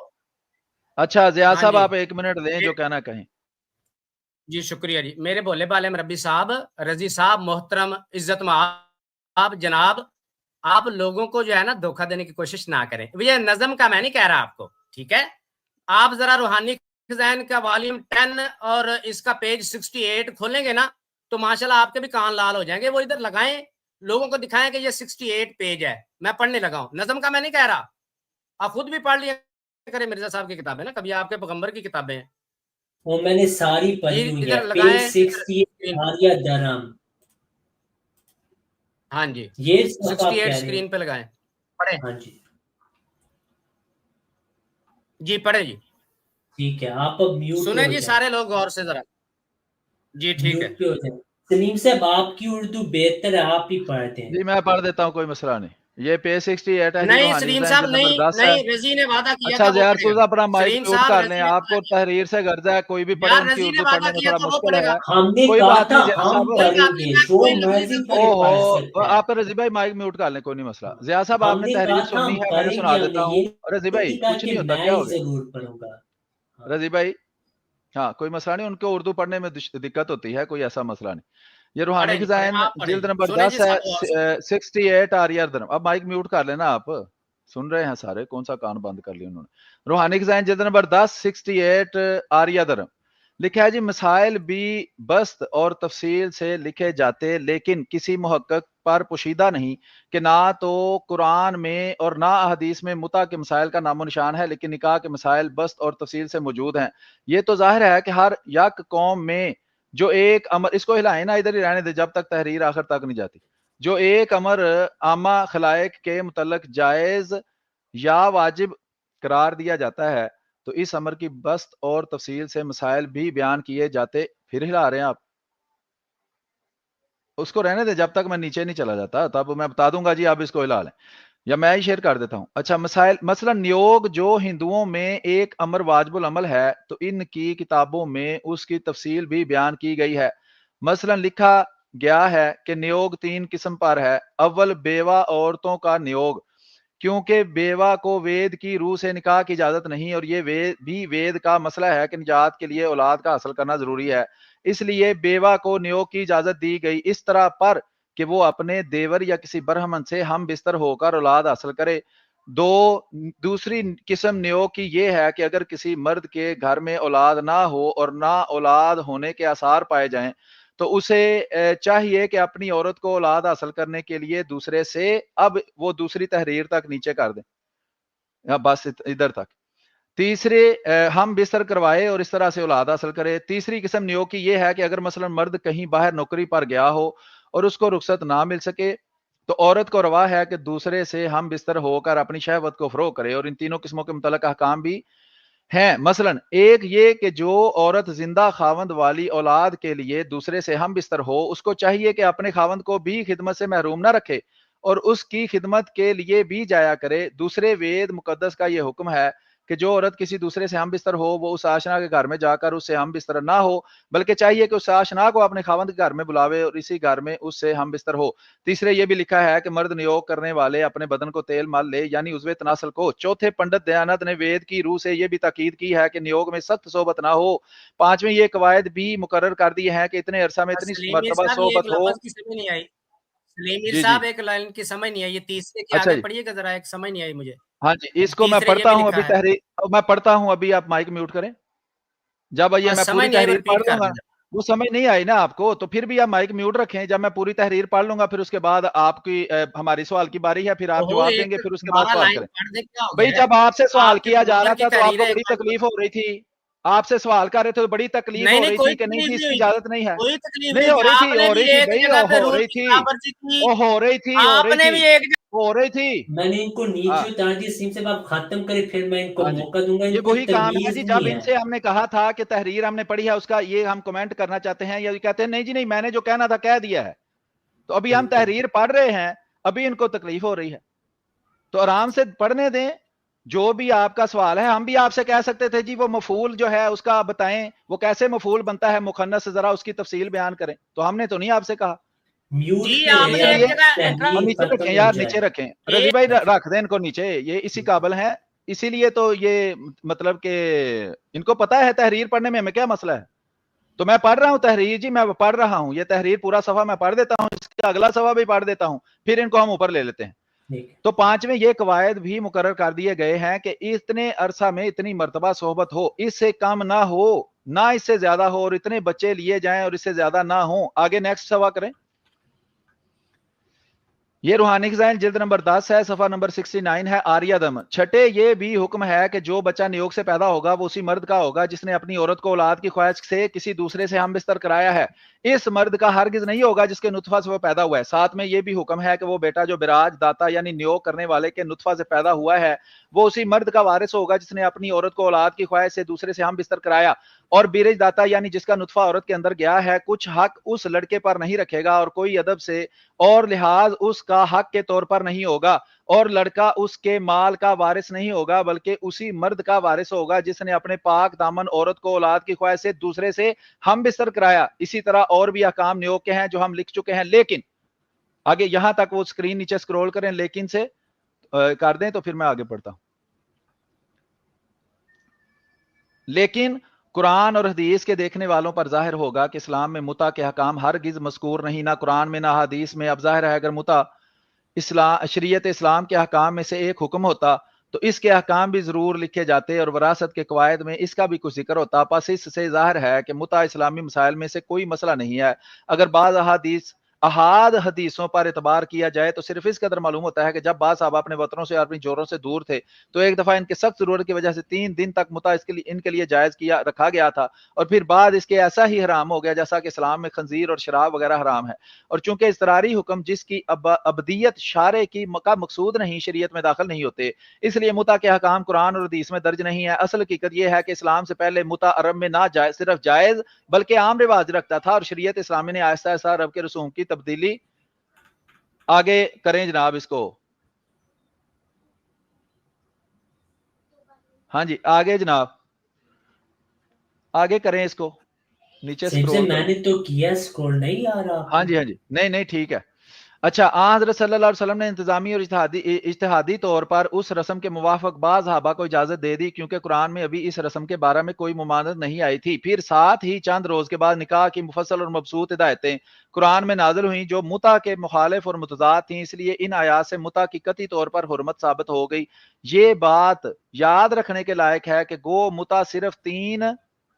اچھا ضیاء ہاں صاحب جی آپ ایک منٹ دیں جو کہنا کہیں. جی شکریہ جی. میرے بولنے والے میں ربی صاحب، رضی صاحب محترم عزت مآب جناب، آپ لوگوں کو جو ہے نا دھوکہ دینے کی کوشش نہ کریں. یہ نظم کا میں نہیں کہہ رہا آپ کو، ٹھیک ہے؟ آپ ذرا روحانی خزائن کا والیوم 10 اور اس کا پیج 68 کھولیں گے نا تو ماشاءاللہ آپ کے بھی کان لال ہو جائیں گے. وہ ادھر لگائیں، لوگوں کو دکھائیں کہ یہ 68 پیج ہے، میں پڑھنے لگا ہوں. نظم کا میں نہیں کہہ رہا، آپ خود بھی پڑھ لیا کریں مرزا صاحب کی کتابیں نا، کبھی آپ کے پیغمبر کی کتابیں ہیں. وہ میں نے ساری پڑھی جی ہوئی ہے، ادھر پیج لگائیں 60 آریہ درم. ہاں جی یہ صفحہ 68 پہلے. اسکرین پہ لگائیں، پڑھیں ہاں جی جی، پڑھیں جی. ٹھیک ہے، آپ اب میوٹ سنیں ہو جی جائیں، سارے لوگ غور سے ذرا. جی ٹھیک ہے. میوٹ پہ ہو جائیں. سلیم صاحب آپ کی اردو بہتر ہے، آپ ہی پڑھتے ہیں. جی میں پڑھ دیتا ہوں، کوئی مسئلہ نہیں. یہ پیج 68 ہے جی، نہیں روحانی سلیم خزائن صاحب، جلد نمبر نہیں 10 ہے. نہیں، رضی نے وعدہ کیا اچھا تھا وہ زیار پڑھے گا. سوز اپنا مائک سلیم میوٹ صاحب کر رضی لیں، نے آپ وعدہ کو کیا، تحریر سے غرض ہے، کوئی بھی پڑھے یار ان کی رضی نے اردو وعدہ پڑھنے میں کیا تھوڑا تھا وہ مشکل پڑھے ہے. گا. ہم نے کوئی کہا بات تھا نہیں زیاد ہم صاحب. کوئی پڑھیں بات نہیں، گے، میں جو کوئی نہیں مرضی میں کوئی او پڑھ ہو سکتا ہے. آپ رضی بھائی مائک میوٹ کر لیں، کوئی نہیں مسئلہ. زیاد صاحب آپ ہم نے نے تحریر کہا تھا سننی ہم ہے، میں نے پڑھیں سنا گے، ہم نے دیتا ہوں. یہ رضی بھائی نہیں کہا کچھ کہ نہیں ہوتا، میں کیا ہی ہو گیا ضرور پڑھوں گا. ہاں. رضی بھائی؟ ہاں کوئی مسئلہ نہیں، ان کو اردو پڑھنے میں دقت ہوتی ہے، کوئی ایسا مسئلہ نہیں. یہ روحانی پڑھیں جی، پڑھیں خزائن آپ پڑھیں جلد جی، نمبر سنیں 10 جی ہے، سب غور سے. 68 آریہ درم. اب مائک میوٹ کر لینا، آپ سن رہے ہیں سارے، کون سا کان بند کر لیا انہوں نے. روحانی خزائن جلد نمبر 10 68 آریہ درم. لکھا ہے جی، مسائل بھی بسط اور تفصیل سے لکھے جاتے لیکن کسی محقق پر پوشیدہ نہیں کہ نہ تو قرآن میں اور نہ احادیث میں متع کے مسائل کا نام و نشان ہے، لیکن نکاح کے مسائل بسط اور تفصیل سے موجود ہیں. یہ تو ظاہر ہے کہ ہر یک قوم میں جو ایک امر، اس کو ہلائیں نا، ادھر ہی رہنے دے جب تک تحریر آخر تک نہیں جاتی، جو ایک امر عامہ خلائق کے متعلق جائز یا واجب قرار دیا جاتا ہے تو اس امر کی بسط اور تفصیل سے مسائل بھی بیان کیے جاتے. پھر ہلا رہے ہیں آپ، اس کو رہنے دیں جب تک میں نیچے نہیں چلا جاتا، تب میں بتا دوں گا جی آپ اس کو ہلا لیں، یا میں ہی شیئر کر دیتا ہوں. اچھا مسائل، مثلا نیوگ جو ہندوؤں میں ایک امر واجب العمل ہے تو ان کی کتابوں میں اس کی تفصیل بھی بیان کی گئی ہے. مثلا لکھا گیا ہے کہ نیوگ 3 قسم پر ہے. اول بیوہ عورتوں کا نیوگ، کیونکہ بیوہ کو وید کی روح سے نکاح کی اجازت نہیں، اور یہ بھی وید کا مسئلہ ہے کہ نجات کے لیے اولاد کا حاصل کرنا ضروری ہے، اس لیے بیوہ کو نیوگ کی اجازت دی گئی اس طرح پر کہ وہ اپنے دیور یا کسی برہمن سے ہم بستر ہو کر اولاد حاصل کرے. دوسری قسم نیوگ کی یہ ہے کہ اگر کسی مرد کے گھر میں اولاد نہ ہو اور نہ اولاد ہونے کے آثار پائے جائیں تو اسے چاہیے کہ اپنی عورت کو اولاد حاصل کرنے کے لیے دوسرے سے، اب وہ دوسری تحریر تک نیچے کر دیں، بس ادھر تک. تیسرے ہم بستر کروائے اور اس طرح سے اولاد حاصل کرے. تیسری قسم نیوگ کی یہ ہے کہ اگر مثلا مرد کہیں باہر نوکری پر گیا ہو اور اس کو رخصت نہ مل سکے تو عورت کو روا ہے کہ دوسرے سے ہم بستر ہو کر اپنی شہوت کو فروغ کرے. اور ان تینوں قسموں کے متعلق احکام بھی ہیں. مثلا ایک یہ کہ جو عورت زندہ خاوند والی اولاد کے لیے دوسرے سے ہم بستر ہو، اس کو چاہیے کہ اپنے خاوند کو بھی خدمت سے محروم نہ رکھے اور اس کی خدمت کے لیے بھی جایا کرے. دوسرے وید مقدس کا یہ حکم ہے کہ جو عورت کسی دوسرے سے ہم بستر ہو وہ اس آشنا کے گھر میں جا کر اس سے ہم بستر نہ ہو، بلکہ چاہیے کہ اس آشنا کو اپنے خاوند کے گھر میں بلاوے اور اسی گھر میں اس سے ہم بستر ہو۔ تیسرے یہ بھی لکھا ہے کہ مرد نیوگ کرنے والے اپنے بدن کو تیل مال لے، یعنی عضو تناسل کو۔ چوتھے پنڈت دیانت نے وید کی روح سے یہ بھی تاکید کی ہے کہ نیوگ میں سخت صحبت نہ ہو۔ پانچویں یہ قواعد بھی مقرر کر دیے ہیں کہ اتنے عرصہ میں اتنی سلیم میر مرتبہ صاحب یہ ایک صحبت ہو۔ لفظ کی سمجھ نہیں آئی، سلیم میر جی جی، صاحب ایک لائن کی سمجھ نہیں آئی، یہ تیسرے کے اچھا آگے جی، پڑھیے گا ذرا، ایک سمجھ نہیں آئی مجھے۔ ہاں جی، اس کو میں تیسرے یہ پڑھتا بھی ہوں ابھی لکھا ہے، تحریر، میں پڑھتا ہوں ابھی، آپ مائک میوٹ کریں۔ جب یہ بس میں سمجھ پوری نہیں آئی، تحریر پڑھ ریپیٹ لوں کر گا، دیں ذرا۔ وہ سمجھ نہیں آئی نا آپ کو، تو پھر بھی آپ مائک میوٹ رکھیں، جب میں پوری تحریر پڑھ لوں گا پھر اس کے بعد آپ کی ہماری سوال کی باری ہے، پھر آپ وہ جواب دیں ایک گے، پھر اس کے بعد 12 سوال لائن کریں۔ پڑھ دے، کیا ہو بھئی گیا ہے؟ جب آپ سے سوال آپ کے کیا جا رہا پروفیسر کی تھا تو آپ تحریر کو ہے، ایک بڑی بار تکلیف ہو رہی تھی، آپ سے سوال کر رہے تھے تو بڑی تکلیف نہیں ہو نہیں، رہی کوئی تھی کہ نہیں تکلیف جی اس نہیں کی ہوئی تھی، اجازت نہیں ہے، کوئی تکلیف نہیں نہیں ہو تھی، رہی تھی، آپ نے ہو بھی رہی تھی ایک بھئی، جگہ پہ ہو رول رہی کی تھی، خلاف ورزی کی، وہ ہو رہی تھی، ہو آپ رہی نے تھی، بھی ایک ہو رہی تھی۔ میں نے ان کو نیچے اتار دی، سیم سے آپ ختم کریں پھر میں ان کو ہاں جی، موقع دوں گا، یہ ان کو وہی کام ہے تمیز جی، جب نہیں ان ہے۔ سے ہم نے کہا تھا کہ تحریر ہم نے پڑھی ہے اس کا یہ ہم کمنٹ کرنا چاہتے ہیں، یا یہ کہتے ہیں نہیں جی نہیں میں نے جو کہنا تھا کہہ دیا ہے، تو ابھی ہم تحریر پڑھ رہے ہیں، ابھی ان کو تکلیف ہو رہی ہے، تو آرام سے پڑھنے دیں۔ جو بھی آپ کا سوال ہے ہم بھی آپ سے کہہ سکتے تھے جی وہ مفعول جو ہے اس کا بتائیں، وہ کیسے مفعول بنتا ہے مخنث، ذرا اس کی تفصیل بیان کریں، تو ہم نے تو نہیں آپ سے کہا۔ میوٹ جی کیوں آپ ہے نے اسی یار، ایک لیے جگہ اور تحریر نیچے ختم رکھیں ہو یار، جائے۔ نیچے رکھیں رضی بھائی، رکھ دیں ان کو نیچے، یہ اسی قابل ہیں، اسی لیے تو یہ مطلب کہ ان کو پتا ہے تحریر پڑھنے میں ہمیں کیا مسئلہ ہے۔ تو میں پڑھ رہا ہوں تحریر جی، میں پڑھ رہا ہوں، یہ تحریر پورا صفحہ میں پڑھ دیتا ہوں، اس کا اگلا صفحہ بھی پڑھ دیتا ہوں، پھر ان کو ہم اوپر لے لیتے ہیں۔ ٹھیک ہے۔ تو پانچویں یہ قواعد بھی مقرر کر دیے گئے ہیں کہ اتنے عرصہ میں اتنی مرتبہ صحبت ہو، اس سے کم نہ ہو، نہ اس سے زیادہ ہو، اور اتنے بچے لیے جائیں اور اس سے زیادہ نہ ہوں۔ آگے نیکسٹ صفحہ کریں۔ یہ روحانی خزائن جلد نمبر 10 ہے، صفحہ نمبر 69 ہے، آریہ دم۔ چھٹے یہ بھی حکم ہے کہ جو بچہ نیوگ سے پیدا ہوگا وہ اسی مرد کا ہوگا جس نے اپنی عورت کو اولاد کی خواہش سے کسی دوسرے سے ہم بستر کرایا ہے، اس مرد کا ہرگز نہیں ہوگا جس کے نطفہ سے وہ پیدا ہوا ہے۔ ساتھ میں یہ بھی حکم ہے کہ وہ بیٹا جو براج داتا یعنی نیوگ کرنے والے کے نطفہ سے پیدا ہوا ہے وہ اسی مرد کا وارث ہوگا جس نے اپنی عورت کو اولاد کی خواہش سے دوسرے سے ہم بستر کرایا، اور بیرج داتا یعنی جس کا نطفہ عورت کے اندر گیا ہے کچھ حق اس لڑکے پر نہیں رکھے گا اور کوئی ادب سے اور لحاظ اس کا حق کے طور پر نہیں ہوگا، اور لڑکا اس کے مال کا وارث نہیں ہوگا بلکہ اسی مرد کا وارث ہوگا جس نے اپنے پاک دامن عورت کو اولاد کی خواہش سے دوسرے سے ہم بستر کرایا۔ اسی طرح اور بھی احکام نیوگ کے ہیں جو ہم لکھ چکے ہیں، لیکن آگے یہاں تک وہ سکرین نیچے سکرول کریں، لیکن سے کر دیں تو پھر میں آگے پڑھتا ہوں۔ لیکن قرآن اور حدیث کے دیکھنے والوں پر ظاہر ہوگا کہ اسلام میں متع کے حکام ہرگز مذکور نہیں، نہ قرآن میں نہ حدیث میں۔ اب ظاہر ہے اگر متع شریعت اسلام کے احکام میں سے ایک حکم ہوتا تو اس کے احکام بھی ضرور لکھے جاتے اور وراثت کے قواعد میں اس کا بھی کچھ ذکر ہوتا، پس اس سے ظاہر ہے کہ متع اسلامی مسائل میں سے کوئی مسئلہ نہیں ہے۔ اگر بعض احاد حدیثوں پر اعتبار کیا جائے تو صرف اس قدر معلوم ہوتا ہے کہ جب بعض صحابہ اپنے وطنوں سے اور اپنی جوڑوں سے دور تھے تو ایک دفعہ ان کے سخت ضرورت کی وجہ سے 3 دن تک متع ان کے لیے جائز رکھا گیا تھا، اور پھر بعد اس کے ایسا ہی حرام ہو گیا جیسا کہ اسلام میں خنزیر اور شراب وغیرہ حرام ہے، اور چونکہ اضطراری حکم جس کی ابدیت شارع کی کا مقصود نہیں شریعت میں داخل نہیں ہوتے، اس لیے متع کے حکام قرآن اور حدیث میں درج نہیں ہے۔ اصل حقیقت یہ ہے کہ اسلام سے پہلے متع عرب میں نہ صرف جائز بلکہ عام رواج رکھتا تھا، اور شریعت اسلامی نے آہستہ آہستہ عرب کے رسوم کی تبدیلی آگے کریں جناب اس کو۔ ہاں جی آگے جناب، آگے کریں اس کو، نیچے سیم سے سکرول میں کریں۔ نے تو کیا، سکرول نہیں آ رہا آپ ہاں کو؟ جی ہاں جی، نہیں نہیں ٹھیک ہے۔ اچھا، آن حضرت صلی اللہ علیہ وسلم نے انتظامی اور اجتہادی طور پر اس رسم کے موافق بعض صحابہ کو اجازت دے دی کیونکہ قرآن میں ابھی اس رسم کے بارے میں کوئی ممانعت نہیں آئی تھی۔ پھر ساتھ ہی چند روز کے بعد نکاح کی مفصل اور مبسوط ہدایتیں قرآن میں نازل ہوئیں جو متع کے مخالف اور متضاد تھیں، اس لیے ان آیات سے متع کی قطعی طور پر حرمت ثابت ہو گئی۔ یہ بات یاد رکھنے کے لائق ہے کہ گو متع صرف 3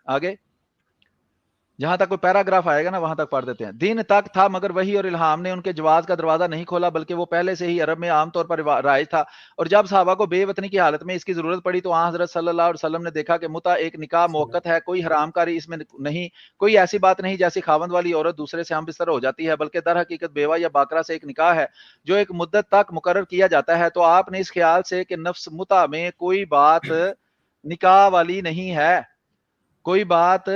آگے جہاں تک کوئی پیراگراف آئے گا نا وہاں تک پڑھ دیتے ہیں، دن تک تھا مگر وحی اور الہام نے ان کے جواز کا دروازہ نہیں کھولا بلکہ وہ پہلے سے ہی عرب میں عام طور پر رائج تھا، اور جب صحابہ کو بے وطنی کی حالت میں اس کی ضرورت پڑی تو آن حضرت صلی اللہ علیہ وسلم نے دیکھا کہ متع ایک نکاح موقت ہے، کوئی حرام کاری اس میں نہیں، کوئی ایسی بات نہیں جیسی خاوند والی عورت دوسرے سے ہم بستر ہو جاتی ہے، بلکہ در حقیقت بیوہ یا باکرہ سے ایک نکاح ہے جو ایک مدت تک مقرر کیا جاتا ہے۔ تو آپ نے اس خیال سے کہ نفس متع میں کوئی بات نکاح والی نہیں ہے، کوئی بات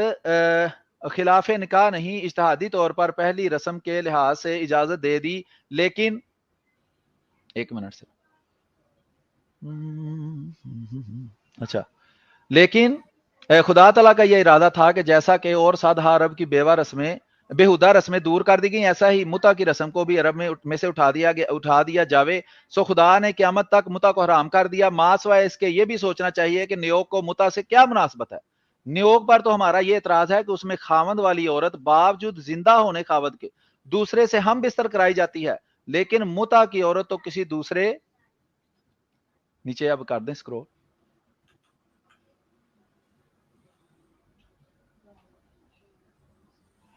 خلاف نکاح نہیں، اجتہادی طور پر پہلی رسم کے لحاظ سے اجازت دے دی، لیکن ایک منٹ سے اچھا لیکن خدا تعالیٰ کا یہ ارادہ تھا کہ جیسا کہ اور 7 عرب کی بےہودہ رسمیں دور کر دی گئی، ایسا ہی متع کی رسم کو بھی عرب میں سے اٹھا دیا جاوے. سو خدا نے قیامت تک متع کو حرام کر دیا. ماں سوائے اس کے یہ بھی سوچنا چاہیے کہ نیوگ کو متع سے کیا مناسبت ہے. نیوگ پر تو ہمارا یہ اعتراض ہے کہ اس میں خاوند والی عورت باوجود زندہ ہونے خاوند کے دوسرے سے ہم بستر کرائی جاتی ہے، لیکن متع کی عورت تو کسی دوسرے، نیچے اب کر دیں اسکرول،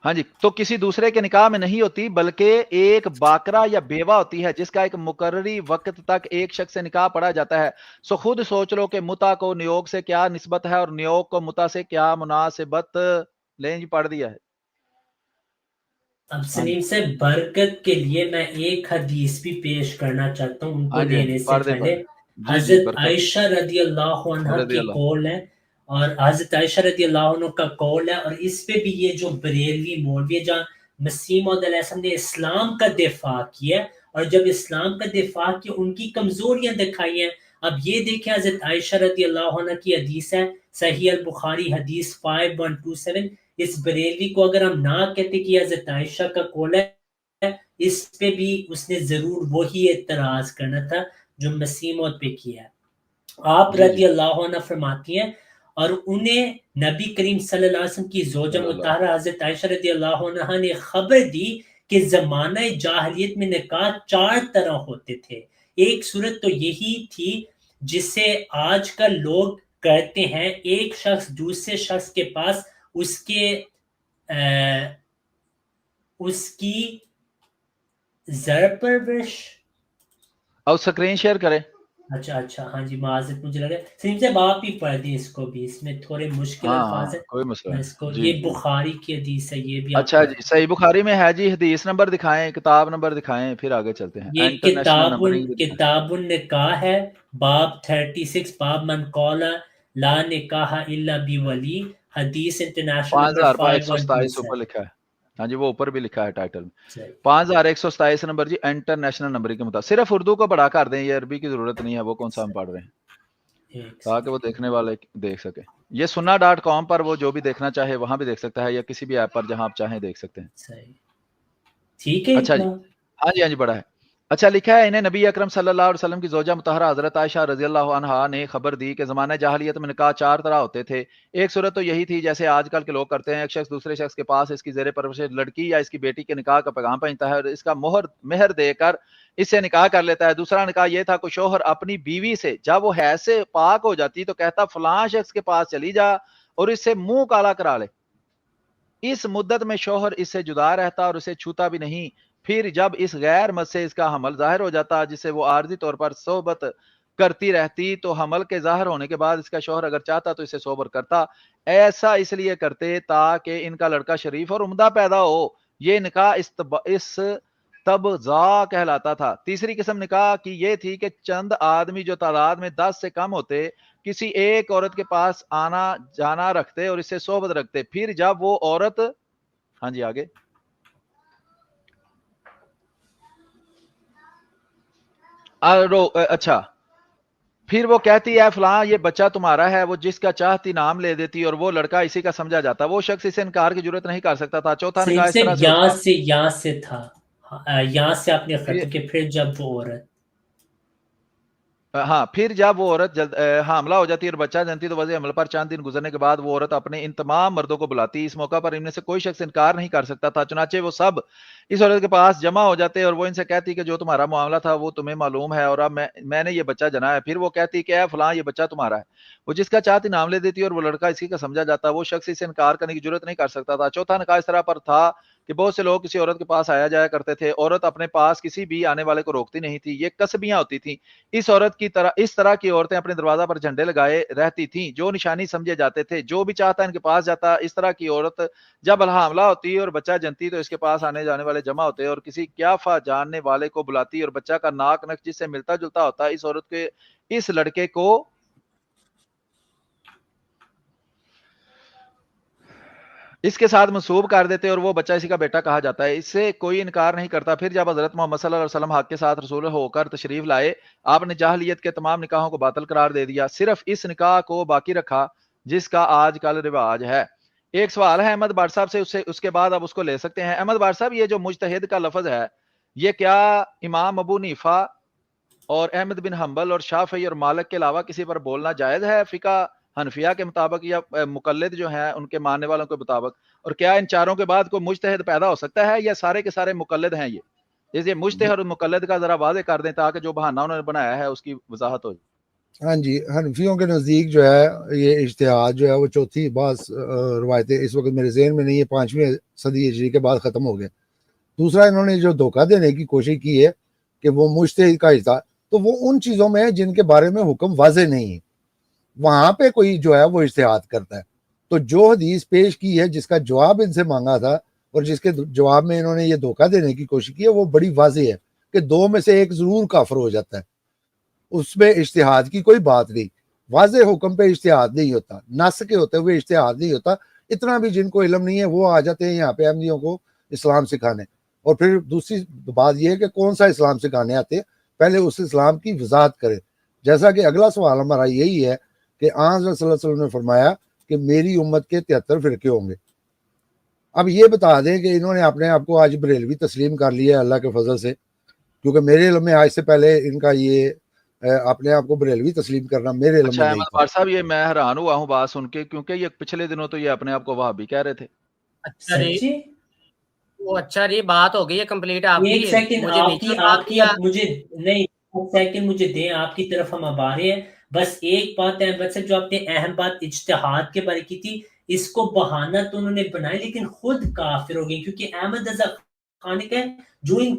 ہاں جی، تو کسی دوسرے کے نکاح میں نہیں ہوتی بلکہ ایک باکرہ یا بیوہ ہوتی ہے جس کا ایک مقرری وقت تک ایک شخص سے نکاح پڑا جاتا ہے. سو خود سوچ لو کہ متع کو نیوگ سے کیا نسبت ہے اور نیوگ کو متع سے کیا مناسبت. لیں جی پڑھ دیا ہے. اب سلیم سے برکت کے لیے میں ایک حدیث بھی پیش کرنا چاہتا ہوں ان کو ہاں جی لینے سے پڑھ دے پہلے. جی حضرت برکت عائشہ رضی اللہ عنہ رضی کی اللہ. قول ہے، اور حضرت عائشہ رضی اللہ عنہ کا قول ہے، اور اس پہ بھی یہ جو بریلوی مولوی ہے جہاں مسیح موعود علیہ السلام نے اسلام کا دفاع کیا، اور جب اسلام کا دفاع کیا ان کی کمزوریاں دکھائی ہیں. اب یہ دیکھیں حضرت عائشہ رضی اللہ عنہ کی حدیث ہے، صحیح البخاری حدیث 5127. اس بریلوی کو اگر ہم نہ کہتے کہ حضرت عائشہ کا قول ہے، اس پہ بھی اس نے ضرور وہی اعتراض کرنا تھا جو مسیح موعود پہ کیا ہے. آپ جی رضی اللہ عنہ فرماتی ہیں، اور انہیں نبی کریم صلی اللہ علیہ وسلم کی زوجہ صلی اللہ. مطہرہ حضرت عائشہ رضی اللہ عنہ نے خبر دی کہ زمانہ جاہلیت میں نکاح 4 طرح ہوتے تھے. ایک صورت تو یہی تھی جسے آج کل لوگ کرتے ہیں، ایک شخص دوسرے شخص کے پاس اس کی زر پرورش. اور سکرین شیئر کریں. اچھا ہاں جی، معذرت، مجھے لگا سلیم صاحب آپ ہی پڑھ دیں اس کو بھی، اس میں تھوڑے مشکل الفاظ ہیں. کوئی مسئلہ میں اس کو، نہیں. جی یہ بخاری کی حدیث ہے، یہ بھی آپ اچھا پڑھ جی دیں. صحیح بخاری میں ہے جی. حدیث نمبر دکھائیں، کتاب نمبر دکھائیں، پھر آگے چلتے ہیں. یہ انٹرنیشنل نمبرنگ بھی دکھائیں. کتاب النکاح ہے، باب 36، باب من قال لا نکاح الا بولی، حدیث انٹرنیشنل نمبر 5127 اوپر 5127. لکھا ہے. ہاں جی وہ اوپر بھی لکھا ہے ٹائٹل میں. صحیح. 5127 نمبر جی انٹرنیشنل نمبرنگ کے مطابق. صرف اردو کو بڑا کر دیں، یہ عربی کی ضرورت نہیں ہے، وہ کون سا ہم پڑھ رہے ہیں، ایک تاکہ وہ سیکنڈ. دیکھنے والے دیکھ سکیں. یہ sunna.com پر وہ جو بھی دیکھنا چاہے وہاں بھی دیکھ سکتا ہے، یا کسی بھی ایپ پر جہاں آپ چاہیں دیکھ سکتے ہیں. صحیح ٹھیک ہے اچھا جی، اتنا. ہاں جی بڑا ہے. اچھا لکھا ہے، انہیں نبی اکرم صلی اللہ علیہ وسلم کی زوجہ مطہرہ حضرت عائشہ رضی اللہ عنہا نے خبر دی کہ زمانہ جاہلیت میں نکاح 4 طرح ہوتے تھے. ایک صورت تو یہی تھی جیسے آج کل کے لوگ کرتے ہیں، ایک شخص دوسرے شخص کے پاس اس کی زیر پرورش لڑکی یا اس کی بیٹی کے نکاح کا پیغام پہنچتا ہے اور اس کا مہر دے کر اس سے نکاح کر لیتا ہے. دوسرا نکاح یہ تھا کہ شوہر اپنی بیوی سے جب وہ حیض سے پاک ہو جاتی تو کہتا فلاں شخص کے پاس چلی جا اور اس سے منہ کالا کرا لے. اس مدت میں شوہر اس سے جدا رہتا اور اسے چھوتا بھی نہیں. پھر جب اس غیر مرد سے اس کا حمل ظاہر ہو جاتا جسے وہ عارضی طور پر صحبت کرتی رہتی تو حمل کے ظاہر ہونے کے بعد اس کا شوہر اگر چاہتا تو اسے صحبت کرتا. ایسا اس لیے کرتے تاکہ ان کا لڑکا شریف اور عمدہ پیدا ہو. یہ نکاح اس تبضا کہلاتا تھا. تیسری قسم نکاح کی یہ تھی کہ چند آدمی جو تعداد میں 10 سے کم ہوتے کسی ایک عورت کے پاس آنا جانا رکھتے اور اس سے صحبت رکھتے. پھر جب وہ عورت، ہاں جی آگے، اچھا پھر وہ کہتی ہے فلاں یہ بچہ تمہارا ہے، وہ جس کا چاہتی نام لے دیتی اور وہ لڑکا اسی کا سمجھا جاتا. وہ شخص اسے انکار کی ضرورت نہیں کر سکتا تھا. چوتھا سلیم نکاح اس سے طرح سے ہوتا. یہاں سے تھا، یہاں سے آپ نے ختم کیا. پھر جب وہ عورت، ہاں پھر جب وہ عورت حاملہ ہو جاتی اور بچہ جنتی تو وضع حمل پر چند دن گزرنے کے بعد وہ عورت اپنے ان تمام مردوں کو بلاتی. اس موقع پر ان میں سے کوئی شخص انکار نہیں کر سکتا تھا. چنانچہ وہ سب اس عورت کے پاس جمع ہو جاتے اور وہ ان سے کہتی کہ جو تمہارا معاملہ تھا وہ تمہیں معلوم ہے اور اب میں نے یہ بچہ جنا ہے. پھر وہ کہتی کہ اے فلاں یہ بچہ تمہارا ہے. وہ جس کا چاہتی نام لے دیتی اور وہ لڑکا اسی کا سمجھا جاتا. وہ شخص اسے انکار کرنے کی ضرورت نہیں کر سکتا تھا. چوتھا نکاح اس طرح پر تھا کہ بہت سے لوگ کسی عورت کے پاس آیا جایا کرتے تھے. عورت اپنے پاس کسی بھی آنے والے کو روکتی نہیں تھی. یہ کسبیاں ہوتی تھیں. اس طرح کی عورتیں اپنے دروازہ پر جھنڈے لگائے رہتی تھیں جو نشانی سمجھے جاتے تھے. جو بھی چاہتا ان کے پاس جاتا. اس طرح کی عورت جب حاملہ ہوتی اور بچہ جنتی تو اس کے پاس آنے جانے والے جمع ہوتے اور کسی قیافہ جاننے والے کو بلاتی اور بچہ کا ناک نقش جس سے ملتا جلتا ہوتا اس عورت کے اس لڑکے کو اس کے ساتھ منسوب کر دیتے اور وہ بچہ اسی کا بیٹا کہا جاتا ہے. اس سے کوئی انکار نہیں کرتا. پھر جب حضرت محمد صلی اللہ علیہ وسلم حق کے ساتھ رسول ہو کر تشریف لائے, آپ نے جاہلیت کے تمام نکاحوں کو باطل قرار دے دیا, صرف اس نکاح کو باقی رکھا جس کا آج کل رواج ہے. ایک سوال ہے احمد بٹ صاحب سے, اس کے بعد آپ اس کو لے سکتے ہیں. احمد بٹ صاحب, یہ جو مجتہد کا لفظ ہے, یہ کیا امام ابو حنیفہ اور احمد بن حنبل اور شافعی اور مالک کے علاوہ کسی پر بولنا جائز ہے فقہ حنفیہ کے مطابق, یا مقلد جو ہیں ان کے ماننے والوں کے مطابق؟ اور کیا ان چاروں کے بعد کوئی مجتہد پیدا ہو سکتا ہے, یا سارے کے سارے مقلد ہیں؟ یہ مجتہد اور مقلد کا ذرا واضح کر دیں تاکہ جو بہانہ انہوں نے بنایا ہے اس کی وضاحت ہو جائے. ہاں جی, حنفیوں کے نزدیک جو ہے یہ اجتہاد جو ہے وہ چوتھی بعض روایتیں اس وقت میرے ذہن میں نہیں ہے, 5ویں صدی ہجری کے بعد ختم ہو گئے. دوسرا, انہوں نے جو دھوکہ دینے کی کوشش کی ہے کہ وہ مجتہد کا اجتہاد, تو وہ ان چیزوں میں جن کے بارے میں حکم واضح نہیں ہے, وہاں پہ کوئی جو ہے وہ اجتہاد کرتا ہے. تو جو حدیث پیش کی ہے, جس کا جواب ان سے مانگا تھا اور جس کے جواب میں انہوں نے یہ دھوکہ دینے کی کوشش کی ہے, وہ بڑی واضح ہے کہ 2 میں سے ایک ضرور کافر ہو جاتا ہے. اس میں اجتہاد کی کوئی بات نہیں, واضح حکم پہ اجتہاد نہیں ہوتا, نص کے ہوتے ہوئے اجتہاد نہیں ہوتا. اتنا بھی جن کو علم نہیں ہے وہ آ جاتے ہیں یہاں پہ احمدیوں کو اسلام سکھانے. اور پھر دوسری بات یہ ہے کہ کون سا اسلام سکھانے آتے ہیں, پہلے اس اسلام کی وضاحت کرے. جیسا کہ اگلا سوال ہمارا یہی ہے کہ آن صلی اللہ علیہ وسلم نے فرمایا کہ میری امت کے 73 فرقے ہوں گے. اب یہ بتا دیں کہ انہوں نے اپنے آپ کو آج بریلوی تسلیم کر لیا ہے اللہ کے فضل سے, کیونکہ میرے علم میں آج سے پہلے ان کا یہ اپنے آپ کو بریلوی تسلیم کرنا میرے علم اچھا میں نہیں احمد تھا. بٹ صاحب, یہ میں حیران ہوا ہوں بات سن کے, کیونکہ یہ پچھلے دنوں تو یہ اپنے آپ کو وہابی کہہ رہے تھے. اچھا جی, سچی وہ اچھا جی, بات ہو گئی ہے کمپلیٹ آپ ایک کی, سیکنڈ مجھے آپ بیچ کی میں بات کیا. اب مجھے نہیں, ایک سیکنڈ مجھے دیں, آپ کی طرف ہم اب آ رہے ہیں. بس ایک بات احمد صاحب, جو آپ نے اہم بات اجتہاد کے بارے کی تھی, اس کو بہانہ تو انہوں نے بنایا لیکن خود کافر ہو گئے, کیونکہ احمد رضا خان نے کہا جو ان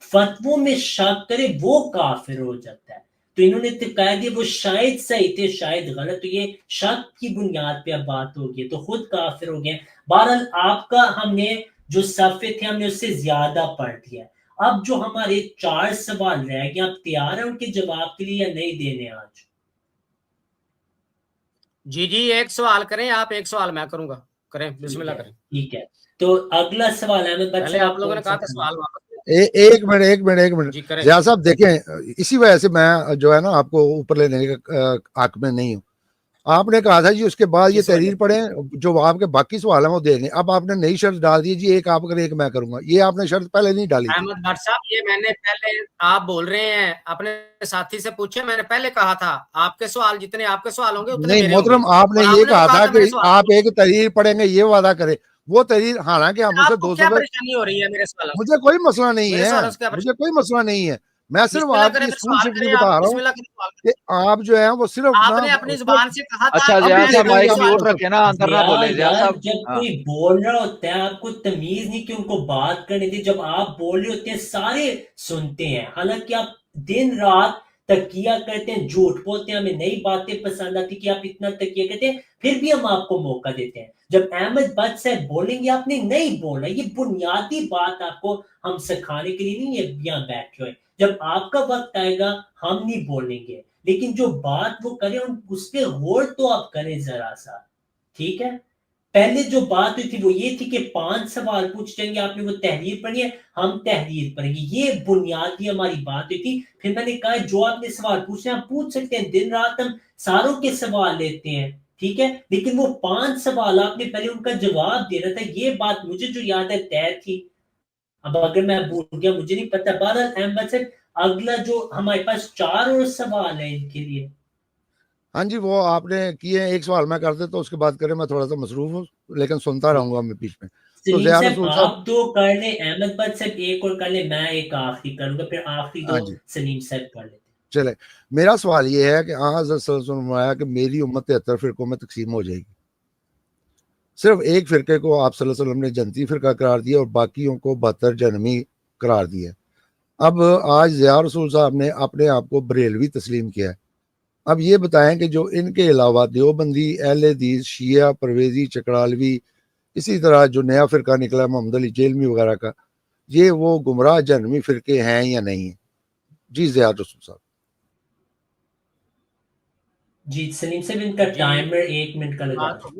فتووں میں شک کرے وہ کافر ہو جاتا ہے. تو انہوں نے کہا دیا وہ شاید صحیح تھے شاید غلط, تو یہ شک کی بنیاد پہ اب بات ہوگی, تو خود کافر ہو گئے. بہرحال آپ کا ہم نے جو صفحے تھے ہم نے اس سے زیادہ پڑھ دیا. اب جو ہمارے 4 سوال رہ گئے, آپ تیار ہیں ان کے جواب کے لیے یا نہیں دینے آج؟ جی جی, ایک سوال کریں آپ, ایک سوال میں کروں گا, کریں بسم اللہ کریں. ٹھیک ہے, تو اگلا سوال احمد بٹ پہلے صاحب آپ لوگوں نے کہا تھا سوال واپس ایک منٹ جی کریں. ضیاء صاحب دیکھیں, اسی وجہ سے میں جو ہے نا آپ کو اوپر لینے کا حق میں نہیں ہوں. آپ نے کہا تھا جی اس کے بعد یہ تحریر پڑھیں, جو آپ کے باقی سوال ہیں وہ دے دیں. اب آپ نے نئی شرط ڈال دی جی, ایک آپ کریں ایک میں کروں گا, یہ آپ نے شرط پہلے نہیں ڈالی تھی. احمد بٹ صاحب, یہ میں نے پہلے, آپ بول رہے ہیں اپنے ساتھی سے پوچھے, میں نے پہلے کہا تھا آپ کے سوال جتنے آپ کے سوال ہوں گے اتنے نہیں میرے ہوں گے. محترم, آپ نے یہ کہا تھا کہ آپ ایک تحریر پڑھیں گے, یہ وعدہ کریں. وہ تحریر, حالانکہ ہم اسے آپ کو 200 کیا پریشانی ہو رہی ہے میرے سوالوں سے؟ مجھے کوئی مسئلہ نہیں میرے ہے, سوالوں سے کیا مجھے کوئی مسئلہ نہیں ہے. میں صرف بسم اللہ آپ کریں, کی پھر اصول سوال شکلی کریں بتا آپ, رہا بسم ہوں اللہ کریں سوال کہ کریں. آپ جو ہیں وہ صرف آپ نے اپنی زبان سے کہا تھا. اچھا اب ضیاء بھی صاحب دیکھیں مائک ضیاء میوٹ صاحب, رکھے نا, اندر نہ بولے ضیاء یار صاحب. جب ہاں کوئی بول رہا ہوتا ہے آپ کو تمیز نہیں کہ ان کو بات کرنی تھی, جب آپ بول رہے ہوتے ہیں سارے سنتے ہیں, حالانکہ آپ دن رات تکیہ کرتے ہیں, جھوٹ بولتے ہیں, ہمیں نئی باتیں پسند آتی کہ آپ اتنا تکیہ کرتے ہیں, پھر بھی ہم آپ کو موقع دیتے ہیں. جب احمد بٹ صاحب بولیں گے آپ نے نہیں بولنا, یہ بنیادی بات آپ کو ہم سکھانے کے لیے نہیں یہاں بیٹھے ہوئے. جب آپ کا وقت آئے گا ہم نہیں بولیں گے, لیکن جو بات وہ کریں اس پہ غور تو آپ کریں ذرا سا, ٹھیک ہے؟ پہلے جو بات ہوئی تھی وہ یہ تھی کہ 5 سوال پوچھ جائیں گے, آپ نے وہ تحریر پڑھی ہے, ہم تحریر پڑھیں گے, یہ بنیادی ہماری بات ہوئی تھی. پھر میں نے کہا جو آپ نے سوال پوچھنا ہے آپ پوچھ سکتے ہیں, دن رات ہم ساروں کے سوال لیتے ہیں, ٹھیک ہے, لیکن وہ 5 سوال آپ نے پہلے ان کا جواب دینا تھا. یہ بات مجھے جو یاد ہے طے تھی, اب اگر میں بھول گیا مجھے نہیں پتا. بہرحال احمد صاحب, اگلا جو ہمارے پاس 4 اور سوال ہیں ان کے لیے. ہاں جی وہ آپ نے کیے, ایک سوال میں کر دیتا ہوں, اس کے بعد کریں, میں تھوڑا سا مصروف ہوں لیکن سنتا رہوں گا میں بیچ میں. تو سلیم ضیاء صاحب رسول آپ 2 کر لیں, احمد بٹ صاحب ایک اور کر لیں, میں ایک آخری کروں گا, پھر آخری 2 ہاں جی سلیم صاحب کر لیتے. چلے, میرا سوال یہ ہے کہ حضرت صلی اللہ علیہ وسلم نے فرمایا کہ میری امت 73 فرقوں میں تقسیم ہو جائے گی. صرف ایک فرقے کو آپ صلی اللہ علیہ وسلم نے جنتی فرقہ قرار دیا اور باقیوں کو 72 جہنمی قرار دیا. اب آج ضیاء رسول صاحب نے اپنے آپ کو بریلوی تسلیم کیا ہے. اب یہ بتائیں کہ جو ان کے علاوہ دیوبندی, اہل حدیث, شیعہ, پرویزی, چکرالوی, اسی طرح جو نیا فرقہ نکلا محمد علی جیلمی وغیرہ کا, یہ وہ گمراہ جہنمی فرقے ہیں یا نہیں ہیں؟ جی ضیاء رسول صاحب. جی سلیم صاحب ان کا ٹائمر 1 منٹ کا لگا دیں.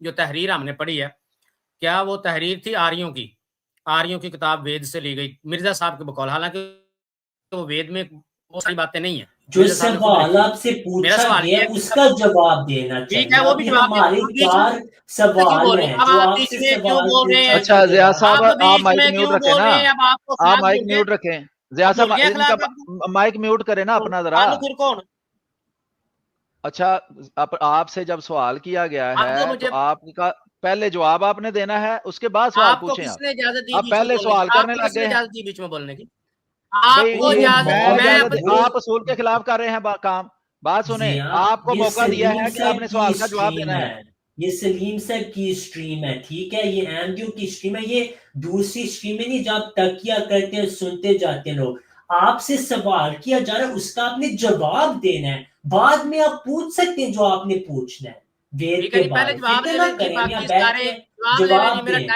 جو تحریر ہم نے پڑھی ہے, کیا وہ تحریر تھی آریوں کی؟ آریوں کی کتاب وید سے لی گئی مرزا صاحب کے بقول, حالانکہ وہ وید میں وہ ساری باتیں نہیں ہیں, جو مرزا صاحب نے خود سوال لکھی. آپ سے میرا پوچھا سوال گیا یہ اس ہے, کا جواب دینا ٹھیک ہے چاہیے. وہ بھی ابھی جواب دیں, ہمارے اب بیچ 4 میں کیوں بول سوال رہے ہیں؟ ہیں اب جو آپ آپ بیچ سے میں کیوں سوال بول رہے پوچھا ہیں؟ اچھا گیا ضیاء جواب صاحب آپ آپ بیچ مائک میں میوٹ کیوں رکھیں بول نا, رہے ہیں؟ اب آپ کو آپ خلاف مائک بول گئے, میوٹ رکھیں. ضیاء اب صاحب بول گئے ان کا خلاف. اب مائک میوٹ کریں نا اپنا ذرا. پھر کون؟ اچھا آپ سے جب سوال کیا گیا آپ کو ہے تو مجھے, آپ کا پہلے جواب آپ نے دینا ہے, اس کے بعد سوال آپ کو پوچھیں. کس آپ نے اجازت دی آپ بیچ میں پہلے بولنے کی؟ سوال آپ کرنے کو لگ کس نے گئے ہیں اجازت دی بیچ میں بولنے کی؟ آپ بھائی. کو وہ اجازت, میں میں اجازت وہ آپ اصول کے خلاف کر رہے ہیں کام. بات سنیں, ضیاء آپ کو یہ موقع دیا سلیم ہے کہ آپ صاحب نے کی سوال کا جواب اسٹریم دینا ہے. ہے, یہ سلیم صاحب کی اسٹریم ہے, ٹھیک ہے, یہ احمدیوں کی اسٹریم ہے, یہ دوسری اسٹریم ہے نہیں جب تکیہ کرتے ہیں سنتے جاتے ہیں لوگ. آپ سے سوال کیا جا رہا ہے اس کا آپ نے جواب دینا ہے, بعد میں آپ پوچھ سکتے ہیں جو آپ نے پوچھنا ہے وید ٹھیک ہے کے جی, پہلے بارے. جواب فکر لے نہ لیں جی. کریں, ہم یہاں باقی بیٹھ سارے کے جواب لے لیں جی. جواب میرا دیں.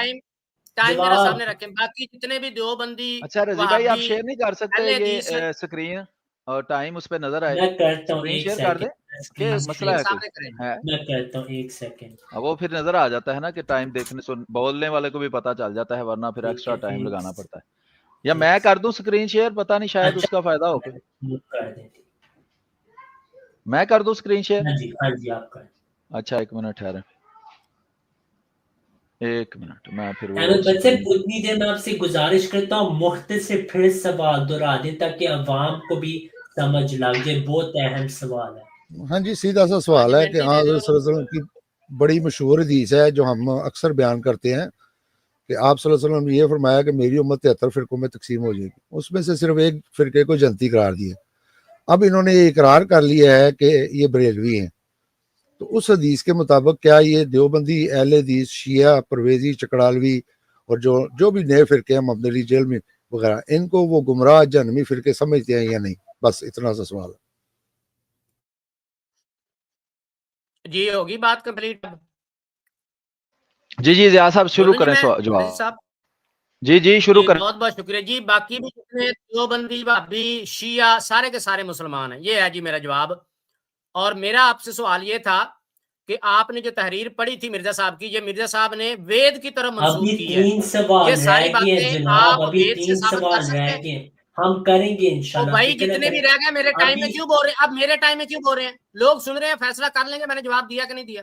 ٹائم میرے جواب سامنے رکھیں. باقی جتنے بھی دیوبندی, اچھا رضی بھائی آپ وہابی, شیئر نہیں کر سکتے اہل حدیث, یہ اسکرین اور ٹائم اس پہ نظر آئے. میں کرتا ہوں اسکرین ایک شیئر کر دیں کہ سیکنڈ مسئلہ ہے کوئی سامنے کریں. ہے. میں کرتا ہوں ایک سیکنڈ. وہ پھر نظر آ جاتا ہے نا کہ ٹائم دیکھنے بولنے والے کو بھی پتا چل جاتا ہے, ورنہ پھر ٹھیک ایکسٹرا ہے, ٹائم ایک لگانا پڑتا ہے. یا میں کر دوں اسکرین شیئر, پتا نہیں شاید اس کا فائدہ ہو کوئی. کر دیں. میں کر دوں اسکرین شیئر. ہاں جی آپ کر. اچھا ایک منٹ ٹھہریں, ایک منٹ میں پھر وہ احمد بچے اسکرین. اتنی دیر میں آپ سے گزارش کرتا ہوں مختصر پھر سوال دہرا دیں تاکہ عوام کو بھی سمجھ لگ جائے, بہت اہم سوال ہے. ہاں جی, سیدھا سا سوال ہے کہ حضرت صلی اللہ علیہ وسلم کی بڑی مشہور حدیث ہے جو ہم اکثر بیان کرتے ہیں کہ آپ صلی اللہ علیہ وسلم نے یہ فرمایا کہ میری امت 73 فرقوں میں تقسیم ہو جائے گی, اس میں سے صرف ایک فرقے کو جنتی قرار دیا. اب انہوں نے یہ اقرار کر لیا ہے کہ یہ بریلوی ہیں, تو اس حدیث کے مطابق کیا یہ دیوبندی, اہل حدیث, شیعہ, پرویزی, چکڑالوی اور جو بھی نئے فرقے ہیں مبدلی جیل میں وغیرہ, ان کو وہ گمراہ جہنمی فرقے سمجھتے ہیں یا نہیں؟ بس اتنا سا سوال ہے. جی ہوگی بات کمپلیٹ. جی ضیاء صاحب شروع بولوں جی کریں میں جواب. رضی صاحب؟ جی شروع جی کریں. بہت بہت شکریہ جی. باقی بھی جتنے دیوبندی, وہابی, شیعہ, سارے کے سارے مسلمان ہیں. یہ ہے جی میرا جواب. اور میرا آپ سے سوال یہ تھا کہ آپ نے جو تحریر پڑھی تھی مرزا صاحب کی, یہ مرزا صاحب نے وید کی طرف منسوخ ابھی کی ہے. 3 سوال یہ رہ ساری گئے ہیں باتیں جناب, آپ ابھی وید سے 3 ثابت کر سوال سکتے رہ ہیں؟ گئے, ہم کریں گے تو انشاءاللہ. بھائی فکر نہ جتنے بھی کریں. رہ گئے میرے ٹائم میں ابھی کیوں بول رہے ہیں؟ اب میرے ٹائم میں کیوں بول رہے ہیں؟ لوگ سن رہے ہیں, فیصلہ کر لیں گے میں نے جواب دیا کہ نہیں دیا.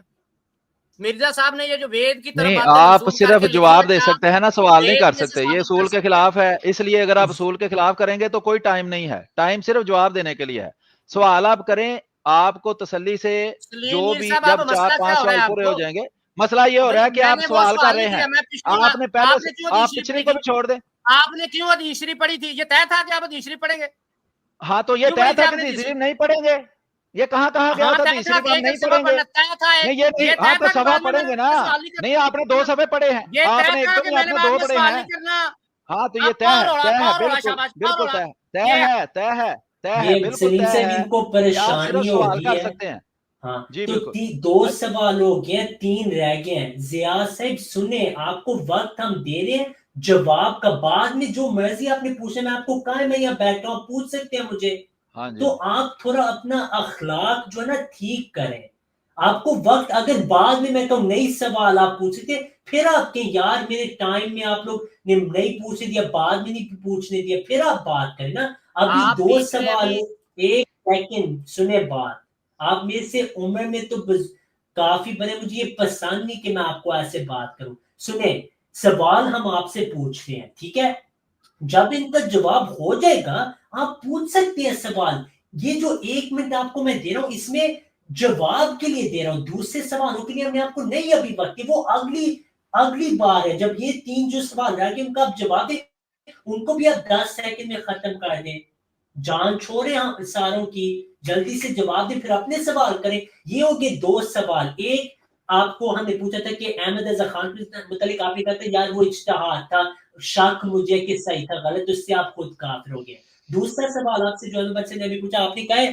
مرزا صاحب نے یہ جو وید کی طرف نہیں, باتیں آپ منسوخ کر صرف کے لکھی ہے, جواب دے کیا سکتے ہیں نا, سوال نہیں وید کر میں سے سکتے. یہ ثابت اصول کر کے سکتے ہیں؟ خلاف ہے, اس لیے اگر آپ اصول کے خلاف کریں گے تو کوئی ٹائم نہیں ہے. ٹائم صرف جواب دینے کے لیے ہے. سوال آپ کریں, آپ کو تسلی سے سلیم جو میر بھی صاحب, جب اب 4 مسئلہ کیا 5 ہو رہا سوال ہے آپ پورے ہو کو؟ جائیں گے. مسئلہ یہ ہو بھائی رہا ہے کہ میں آپ نے وہ سوال کر سوال رہے نہیں ہیں. کیا, میں پچھلی آپ نے پہلے آپ نے کیوں حدیث آپ شریف پچھلی پڑھی کو تھی؟ بھی چھوڑ دیں. آپ نے کیوں حدیث شریف پڑھی تھی؟ یہ طے تھا کہ آپ حدیث شریف پڑھیں گے؟ ہاں تو یہ کیوں طے پڑھی تھی تھا آپ کہ نے حدیث تیسری شریف؟ نہیں پڑھیں گے. یہ کہاں گیا ہاں تھا طے تھا تیسری کہ ہم ایک نہیں ایک صفحہ پڑھیں گے. پڑھنا طے تھا. نہیں یہ نہیں, یہ طے آپ نے تھا کہ صفحہ بعد میں پڑھیں میں گے نا. سوال نہیں نہیں آپ نے 2 صفحے پڑھے ہیں, یہ طے آپ نے ایک تھا تو کہ نہیں, میں آپ نے نے بعد 2 میں پڑھے سوال ہیں. نہیں کرنا. ہاں تو یہ اب طے اور ہے, روڑا بالکل شاباش, اور بالکل روڑا. طے یہ ہے, یہ بالکل سلیم طے صاحب ہے ان کو کہ آپ صرف پریشانی سوال ہوگی کر ہے. سکتے ہیں. ہاں جی تو بالکل. 2 سوال ہو گئے, 3 رہ گئے ہیں. ضیاء صاحب سنیں, آپ کو وقت ہم دے رہے ہیں جواب کا, بعد میں جو مرضی آپ نے پوچھنا, میں آپ کو کہا ہے میں یہاں بیٹھا ہوں, پوچھ سکتے ہیں مجھے. ہاں جی تو آپ تھوڑا اپنا اخلاق جو ہے نا ٹھیک کریں. آپ کو وقت, اگر بعد میں کہوں نئی سوال آپ پوچھتے پھر آپ کے یار میرے ٹائم میں آپ لوگ نے نہیں پوچھنے دیا, بعد میں نہیں پوچھنے دیا, پھر آپ بات کریں نا. ابھی آپ 2 بیچ میں سوال ابھی ہو. ایک سیکنڈ سنیں بات. آپ میرے سے عمر میں تو کافی بڑے, مجھے یہ پسند نہیں کہ میں آپ کو ایسے بات کروں. سنیں, سوال ہم آپ سے پوچھتے ہیں, ٹھیک ہے, جب ان کا جواب ہو جائے گا آپ پوچھ سکتے ہیں سوال. یہ جو 1 منٹ آپ کو میں دے رہا ہوں اس میں جواب کے لیے دے رہا ہوں, دوسرے سوالوں کے لیے میں آپ کو نہیں ابھی وقت, وہ اگلی بار ہے جب یہ 3 جو سوال رہ گئے ان کا آپ جواب دیں, ان کو بھی آپ 10 سیکنڈ میں ختم کر دیں. جان چھوڑے ہم ساروں کی, جلدی سے جواب دیں, پھر اپنے سوال کریں. یہ ہو گئے 2 سوال. ایک آپ کو ہم نے پوچھا تھا کہ احمد رضا خان کے متعلق آپ نے کہا تھا یار وہ اجتہاد تھا, شک مجھے کہ صحیح تھا غلط, اس سے آپ خود کافر ہو گئے. دوسرا سوال آپ سے جو بچے نے ابھی پوچھا, آپ نے کہا ہے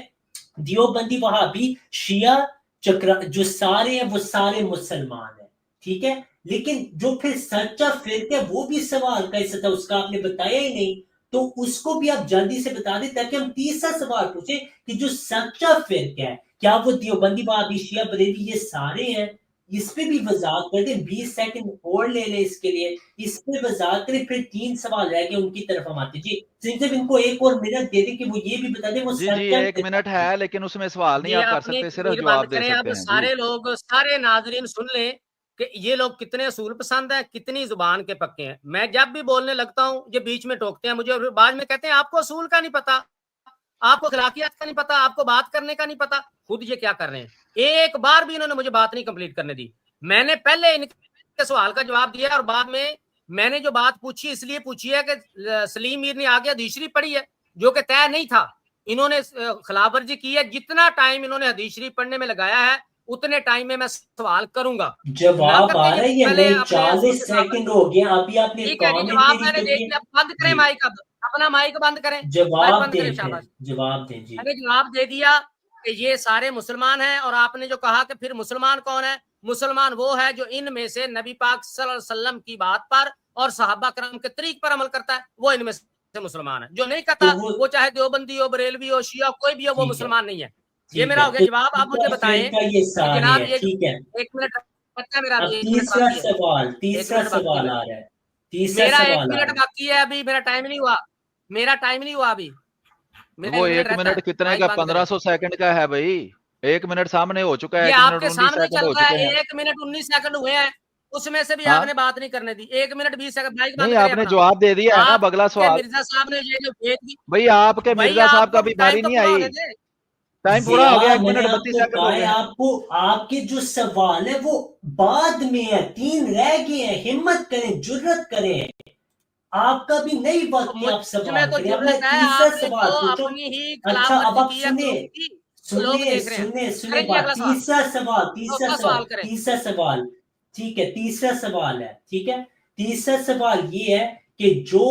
دیوبندی وہابی شیعہ جو سارے ہیں وہ سارے مسلمان ہیں, ٹھیک ہے, لیکن جو پھر سچا فرقہ ہے وہ بھی سوال کا حصہ تھا, اس کا آپ نے بتایا ہی نہیں. تو اس کو بھی آپ جلدی سے بتا دیں تاکہ ہم تیسرا سوال پوچھیں کہ جو سچا فرقہ ہے کیا وہ دیوبندی وہابی شیعہ بریلوی یہ سارے ہیں؟ اس پہ بھی وضاحت کر دیں. 20 سیکنڈ اور لے لیں اس کے لیے, اس پہ وضاحت کریں. پھر 3 سوال رہ گئے, ان کی طرف ہم آتے. جی صرف ان کو ایک اور منٹ دے دیں کہ وہ یہ بھی بتا دیں وہ جی جی سچا 1 منٹ ہے لیکن اس میں سوال نہیں جی آپ کر اپنی سکتے, صرف تقریر بند جواب دے کریں. سکتے اب ہیں. جی سارے لوگ, سارے ناظرین سن لیں کہ یہ لوگ کتنے اصول پسند ہیں, کتنی زبان کے پکے ہیں. میں جب بھی بولنے لگتا ہوں یہ بیچ میں ٹوکتے ہیں مجھے, اور بعد میں کہتے ہیں آپ کو اصول کا نہیں پتا, آپ کو اخلاقیات کا نہیں پتا, آپ کو بات کرنے کا نہیں پتا. خود یہ کیا کر رہے ہیں, ایک بار بھی انہوں نے مجھے بات نہیں کمپلیٹ کرنے دی. میں نے پہلے ان کے سوال کا جواب دیا اور بعد میں نے جو بات پوچھی اس لیے پوچھی ہے کہ سلیم میر نے آگے حدیث شریف پڑھی ہے جو کہ طے نہیں تھا, انہوں نے خلاف ورزی کی ہے. جتنا ٹائم انہوں نے حدیث شریف پڑھنے میں لگایا ہے اتنے ٹائم میں سوال کروں گا. جواب آ رہا ہے یہ پہلے میں اپنے اصول 40 کے ساتھ. سیکنڈ ہو گیا, ابھی آپ نے ٹھیک ہے جی, جواب میں نے دیکھ لیا. بند کریں جی مائک, اب اپنا مائک بند کریں, مائک جواب بند کریں. دیں, پھر شاباش, جواب دیں. جی میں نے جواب دے دیا کہ یہ سارے مسلمان ہیں. اور آپ نے جو کہا کہ پھر مسلمان کون ہے, مسلمان وہ ہے جو ان میں سے نبی پاک صلی اللہ علیہ وسلم کی بات پر اور صحابہ کرام کے طریق پر عمل کرتا ہے, وہ ان میں سے مسلمان ہے. جو نہیں کرتا تو وہ چاہے دیوبندی ہو, بریلوی ہو, شیعہ کوئی بھی ہو, وہ ٹھیک ہے, مسلمان نہیں ہے. یہ ٹھیک میرا ہے. ہو گیا تو جواب. آپ مجھے بتائیں فرقہ یہ کہ سارے جناب ہیں, یہ جو ٹھیک ہے. 1 منٹ میرا اب بھی 1 منٹ تیسرا باقی ہے, سوال, 1 تیسرا منٹ باقی ہے سوال میرا. آ رہا ہے, تیسرا میرا 1 سوال آ منٹ رہا ہے. باقی ہے ابھی, میرا ٹائم نہیں ہوا, میرا ٹائم نہیں ہوا ابھی, میرا وہ 1 منٹ 1 رہتا ہے. منٹ کتنے مائک کا, بند کریں. 1500 سیکنڈ کا ہے بھائی. 1 منٹ سامنے ہو چکا ہے, یہ 1 آپ منٹ کے 19 سامنے سیکنڈ چل ہو رہا چکے ہے, ہیں. 1 منٹ 19 سیکنڈ ہوئے ہیں, اس میں سے بھی ہاں آپ نے بات نہیں کرنے دی. 1 منٹ 20 سیکنڈ, مائک بند نہیں, کریں آپ نے اپنا. جواب دے دیا ہے نا. آپ اب اگلا کے سوال مرزا صاحب نے یہ جو بھیج دی, بھائی, آپ کے بھائی مرزا صاحب آپ کا کو بھی ٹائم باری تو نہیں پورا آئی. ہونے دیں. ٹائم پورا ہو گیا, ضیاء 1 میں نے منٹ آپ 32 کو سیکنڈ کہا ہو ہے, گئے. آپ کے جو سوال ہے وہ بعد میں ہے, 3 رہ گئے ہیں. ہمت کریں, جرت کریں, آپ کا بھی نہیں وقت ہے, آپ مجھ میں سوال تو کریں. اپنا جرت ہے, تیسرا آپ نے سوال جو پوچھو. اپنی ہی خلاف اچھا اب ورزی آپ کی ہے سنیں, قرآن کی, وہ لوگ دیکھ رہے ہیں. سنیں کریں جی بات. اگلا سوال, تیسرا اگلا سوال, سوال کریں. تیسرا سوال. ٹھیک ہے, تیسرا سوال ہے, ٹھیک ہے. تیسرا سوال یہ ہے کہ جو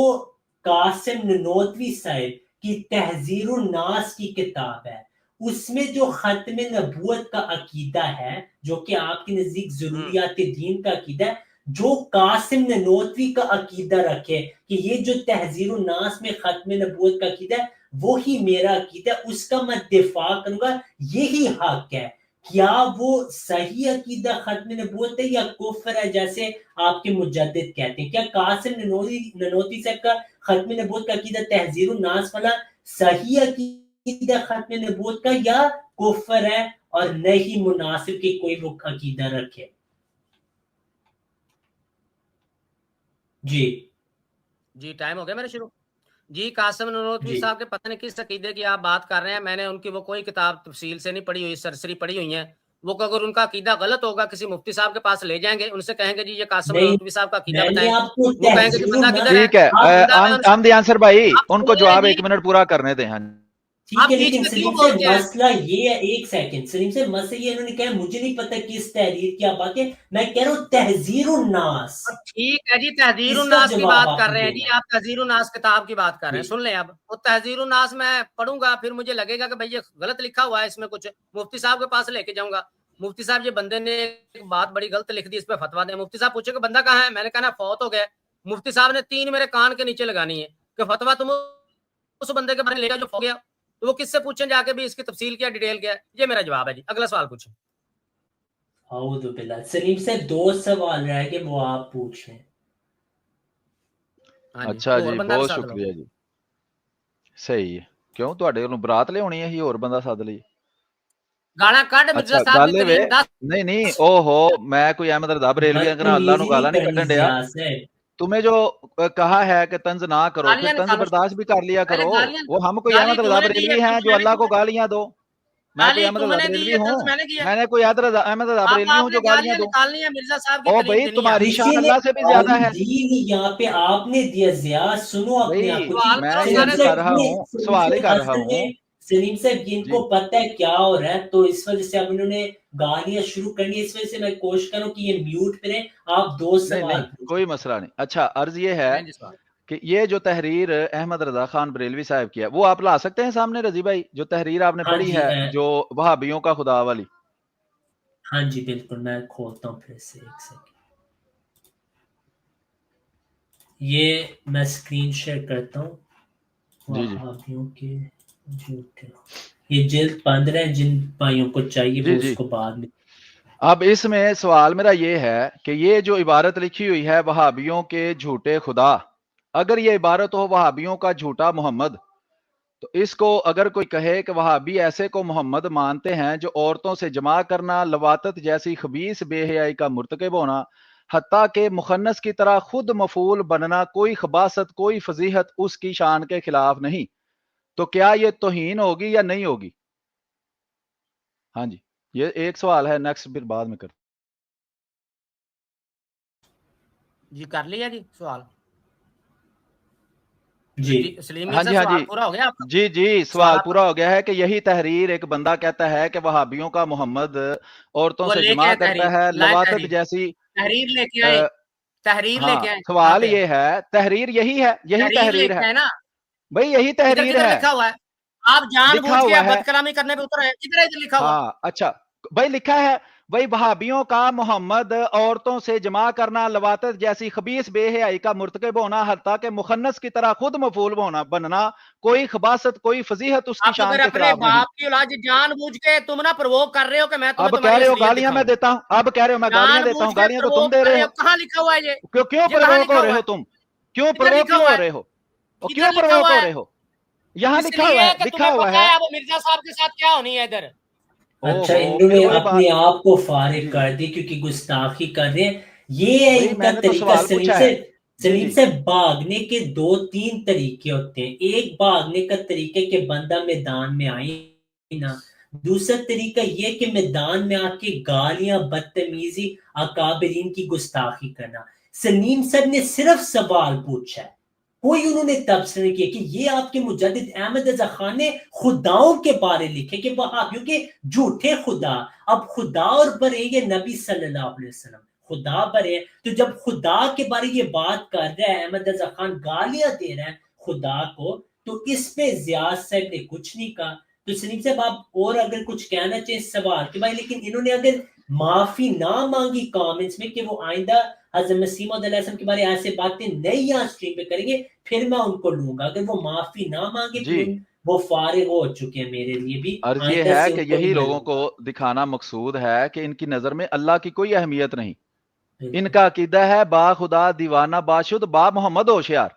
قاسم ننوتوی صاحب کی تحذیر الناس کی کتاب ہے, اس میں جو ختم نبوت کا عقیدہ ہے جو کہ آپ کے نزدیک ضروریات دین کا عقیدہ ہے, جو قاسم ننوتوی کا عقیدہ رکھے کہ یہ جو تحذیر الناس میں ختم نبوت کا عقیدہ ہے وہی میرا عقیدہ ہے, اس کا میں دفاع کروں گا, یہی حق ہے. کیا وہ صحیح عقیدہ ختم نبوت ہے یا کفر ہے جیسے آپ کے مجدد کہتے ہیں؟ کیا قاسم ننوتوی صاحب کا ختم نبوت کا عقیدہ تحذیر الناس والا صحیح عقیدہ ختم نبوت کا یا کفر ہے اور نہیں مناسب کہ کوئی وہ عقیدہ رکھے؟ جی ٹائم ہو گیا میرا شروع. جی قاسم ننوتوی جی صاحب کے پتہ نہیں کس عقیدے کی آپ بات کر رہے ہیں. میں نے ان کی وہ کوئی کتاب تفصیل سے نہیں پڑھی ہوئی, سرسری پڑھی ہوئی ہیں. وہ اگر ان کا عقیدہ غلط ہوگا کسی مفتی صاحب کے پاس لے جائیں گے, ان سے کہیں گے جی یہ قاسم نہیں, ننوتوی صاحب کا عقیدہ میں نے بتائیں, آپ کو وہ کہیں گے جی تحذیر بندہ کدھر ہے, الناس ٹھیک ہے, بندہ میں ان سے. آم دی آنسر بھائی, آپ ان کو سن لیں جواب جی, 1 منٹ پورا کرنے دیں. ہاں ٹھیک ہے, آپ بیچ لیکن میں کیوں سلیم سے بولتے ہیں. مسئلہ یہ ہے, ایک سیکنڈ سلیم سے مسئلہ یہ, انہوں نے کہا مجھے نہیں پتا کس تحریر کی آپ بات ہے, میں کہہ رہا ہوں تحذیر الناس, ٹھیک ہے جی, تحذیر اس کا الناس کی جواب بات کر نے رہے ہیں جی, دینا ہے. آپ تحذیر الناس کتاب کی بات کر رہے ہیں. جی سن لیں, اب وہ تحذیر الناس میں پڑھوں گا, پھر مجھے لگے گا کہ بھائی یہ غلط لکھا ہوا ہے, اس میں کچھ مفتی صاحب کے پاس لے کے جاؤں گا. مفتی صاحب یہ بندے نے ایک بات بڑی غلط لکھ دی, اس پہ فتوا دیں. مفتی صاحب پوچھے کہ بندہ کہاں ہے, میں نے کہا نا فوت ہو گیا. مفتی صاحب نے 3 میرے کان کے نیچے لگانی ہے کہ فتوا تم اس بندے کے بارے میں لے گا جو فوت گیا, تو وہ کس سے پوچھیں جا کے بھی اس کی تفصیل کیا, ڈیٹیل کیا ہے. یہ میرا جواب ہے جی, اگلا سوال پوچھیں. اعوذ باللہ. سلیم سے 2 سوال رہ کے وہ آپ پوچھ لیں. ہاں جی, اچھا اور جی, بندہ بھی بہت ساتھ لو. شکریہ جی. صحیح ہے, کیوں تواڈے کولوں برات لیاونی ہے, اور بندہ سد لئی. گالا کڈ مرزا اچھا صاحب گل کی وے, تعلیم 10. نہیں نہیں, او ہو, میں کوئی احمد رضا بریلوی اگر اللہ نو بدتمیزی گالا نہیں نہیں کرنی کڈن ڈیا. ضیاء سے. تمہیں جو کہا ہے کہ طنز نہ کرو, پھر گالیاں طنز نکالو, برداشت بھی کر لیا پہلے کرو. گالیاں, وہ ہم کوئی گالی احمد تم رضا نے دی ہے, بریلوی ہیں طنز جو میں نے اللہ کی کو ہے. گالیاں دو. میں کوئی گالی احمد تم رضا نے دی بریلوی ہے, ہوں؟ طنز میں نے کی ہے. میں نے کوئی احمد رضا اب بریلوی آپ ہوں نے جو گالیاں گالیاں دوں؟ نکالنی ہے, مرزا صاحب کی او تعلیم بھائی, دینی ہے. تمہاری کسی شان نے اللہ سے بھی زیادہ گالی ہے دی نہیں, یہاں پہ آپ نے دیا. ضیاء سنو اپنے آپ بھائی. کو. سوال میں کرو یہ سلیم سارے عرض سے. کر رہا ہوں, سوال ہی کر رہا اصل میں ہوں سلیم صاحب ان جی. کو پتہ ہے کیا ہو رہا ہے, تو اس وجہ سے اب انہوں نے گالیاں شروع کرنی ہے. اس وجہ سے میں کوشش کروں کہ یہ میوٹ پہ رہیں. آپ 2 نہیں سوال نہیں, پوچھیں. کوئی مسئلہ نہیں. اچھا, عرض یہ ہے کریں جی سوال. کہ یہ جو تحریر احمد رضا خان بریلوی صاحب کی ہے, وہ آپ لا سکتے ہیں سامنے رضی بھائی, جو تحریر آپ نے ہاں پڑھی جی, ہے جو وہابیوں کا خدا والی. ہاں جی بالکل, میں کھولتا ہوں پھر سے, ایک سیکنڈ. یہ میں اسکرین شیئر کرتا ہوں. جی جی وہابیوں کے جھوٹے، یہ جلد 15 جن بھائیوں کو چاہیے جی وہ جی اس کو بعد میں. اب اس میں سوال میرا یہ ہے کہ یہ جو عبارت لکھی ہوئی ہے وہابیوں کے جھوٹے خدا، اگر یہ عبارت ہو وہابیوں کا جھوٹا محمد، تو اس کو اگر کوئی کہے کہ وہابی ایسے کو محمد مانتے ہیں جو عورتوں سے جمع کرنا، لواطت جیسی خبیث بے حیائی کا مرتکب ہونا، حتیٰ کہ مخنث کی طرح خود مفعول بننا، کوئی خباثت کوئی فضیحت اس کی شان کے خلاف نہیں، تو کیا یہ توہین ہوگی یا نہیں ہوگی؟ ہاں جی، یہ ایک سوال ہے، نیکسٹ پھر بعد میں کرتے. جی کر لیا جی سوال. جی سلیم ہاں مرزا جی ہاں سوال جی پورا ہو گیا آپ کا؟ جی جی سوال سوال آپ پورا ہو گیا ہے کہ یہی تحریر ایک بندہ کہتا ہے کہ وہابیوں کا محمد عورتوں وہ سے لے کے جمع آئے کرتا تحریر، ہے، لائے لواطت جیسی. تحریر لے کے آئے، تحریر لے ہاں کے آئے. کہاں سوال پہ یہ ہے، تحریر یہی ہے، یہی تحریر لے تحریر کے ہے آئے نا؟ بھائی، یہی ادھر تحریر کدھر ہے، لکھا ہوا ہے؟ آپ جان لکھا بوجھ کے ہوا ہے. بد کلامی کرنے پہ اتر ہے، کدھر ہے ادھر لکھا ہوا؟ ہاں اچھا بھائی لکھا ہے بھائی، وہابیوں کا محمد عورتوں سے جمع کرنا، لواطت جیسی خبیث بے حیائی کا مرتکب ہونا، حتیٰ کہ مخنث کی طرح خود مفعول بننا، کوئی خباثت کوئی فضیحت اس کی آپ تو شان پھر کے اپنے خلاف نہیں. باپ کی اولاد جان بوجھ کے تم نا پرووک کر رہے ہو کہ میں تمہیں اب کہہ تمہاری رہے ہو اصلیت گالیاں میں دکھاؤں. دیتا ہوں، اب کہہ رہے ہو میں گالیاں جان دیتا بوجھ ہوں، کے گالیاں تو تم پرووک دے کر رہے رہے ہو. ہو. کہاں لکھا ہوا ہے یہ؟ کیوں یہ کہاں پرووک لکھا ہو ہوا رہے ہے؟ ہو تم؟ کیوں کدھر پرووک لکھا کیوں ہوا ہو ہے؟ رہے ہو؟ اور کیوں کدھر لکھا پرووک ہوا ہو ہے؟ رہے ہو؟ یہاں اس لکھا لیے ہوا ہے، کہ لکھا تمہیں ہوا پتا ہے. ہے اب مرزا صاحب کے ساتھ کیا ہونی ہے ادھر. اچھا اوہو انہوں پھر نے وہی بات. اپنے آپ کو فارغ جی جی کر دی کیونکہ گستاخی کر رہے ہیں. یہ ہے بھائی ان کا میں نے تو طریقہ. سوال پوچھا ہے. جی سلیم جی سے بھاگنے کے 2-3 طریقے ہوتے ہیں. ایک بھاگنے کا طریقہ کہ بندہ میدان میں آئے نا، دوسرا طریقہ یہ کہ میدان میں آ کے گالیاں، بدتمیزی، اکابرین کی گستاخی کرنا. سلیم صاحب نے صرف سوال پوچھا ہے، کوئی انہوں نے تبصرہ نہیں کیا کہ یہ آپ کے مجدد احمد رضا خان نے خداؤں کے بارے لکھے کہ وہابیوں کے جھوٹے خدا. اب خدا اور برے یہ نبی صلی اللہ علیہ وسلم خدا برے. تو جب خدا کے بارے یہ بات کر رہا ہے، احمد رضا خان گالیاں دے رہا ہے خدا کو، تو اس پہ زیاد صاحب نے کچھ نہیں کہا. تو سلیم صاحب آپ اور اگر کچھ کہنا چاہیں سوال کے بھائی، لیکن انہوں نے اگر معافی نہ مانگی کامنٹس میں کہ وہ آئندہ حضرت مسیح موعود علیہ السلام کے بارے ایسے باتیں نہیں یہاں اسٹریم پہ کریں گے، پھر میں ان کو لوں گا. اگر وہ معافی نہ مانگے جی پھر وہ فارغ ہو چکے ہیں میرے لیے بھی، عرض یہ آئندہ ہے سے کہ ان کو نہیں یہی میں لوگوں لوں کو گا. دکھانا مقصود ہے کہ ان کی نظر میں اللہ کی کوئی اہمیت نہیں. ان بالکل. کا عقیدہ ہے با خدا دیوانہ باشد با محمد ہوشیار،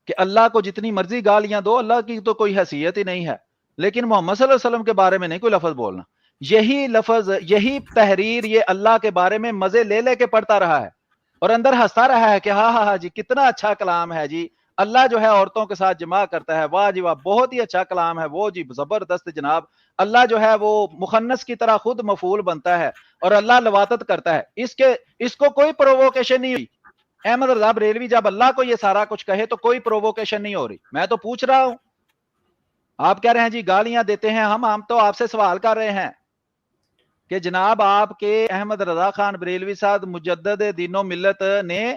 کہ اللہ کو جتنی مرضی گالیاں دو، اللہ کی تو کوئی حیثیت ہی نہیں ہے، لیکن محمد صلی اللہ علیہ وسلم کے بارے میں نہیں کوئی لفظ بولنا. یہی لفظ، یہی تحریر یہ اللہ کے بارے میں مزے لے لے کے پڑھتا رہا ہے اور اندر ہنستا رہا ہے کہ ہاں ہاں ہاں جی کتنا اچھا کلام ہے جی، اللہ جو ہے عورتوں کے ساتھ جمع کرتا ہے، واہ جی واہ بہت ہی اچھا کلام ہے، وہ جی زبردست جناب، اللہ جو ہے وہ مخنث کی طرح خود مفعول بنتا ہے اور اللہ لواطت کرتا ہے. اس کو کوئی پرووکیشن نہیں ہوئی. احمد رضا بریلوی جب اللہ کو یہ سارا کچھ کہے تو کوئی پرووکیشن نہیں ہو رہی. میں تو پوچھ رہا ہوں، آپ کہہ رہے ہیں جی گالیاں دیتے ہیں، ہم تو آپ سے سوال کر رہے ہیں کہ جناب آپ کے احمد رضا خان بریلوی صاحب مجدد دین و ملت نے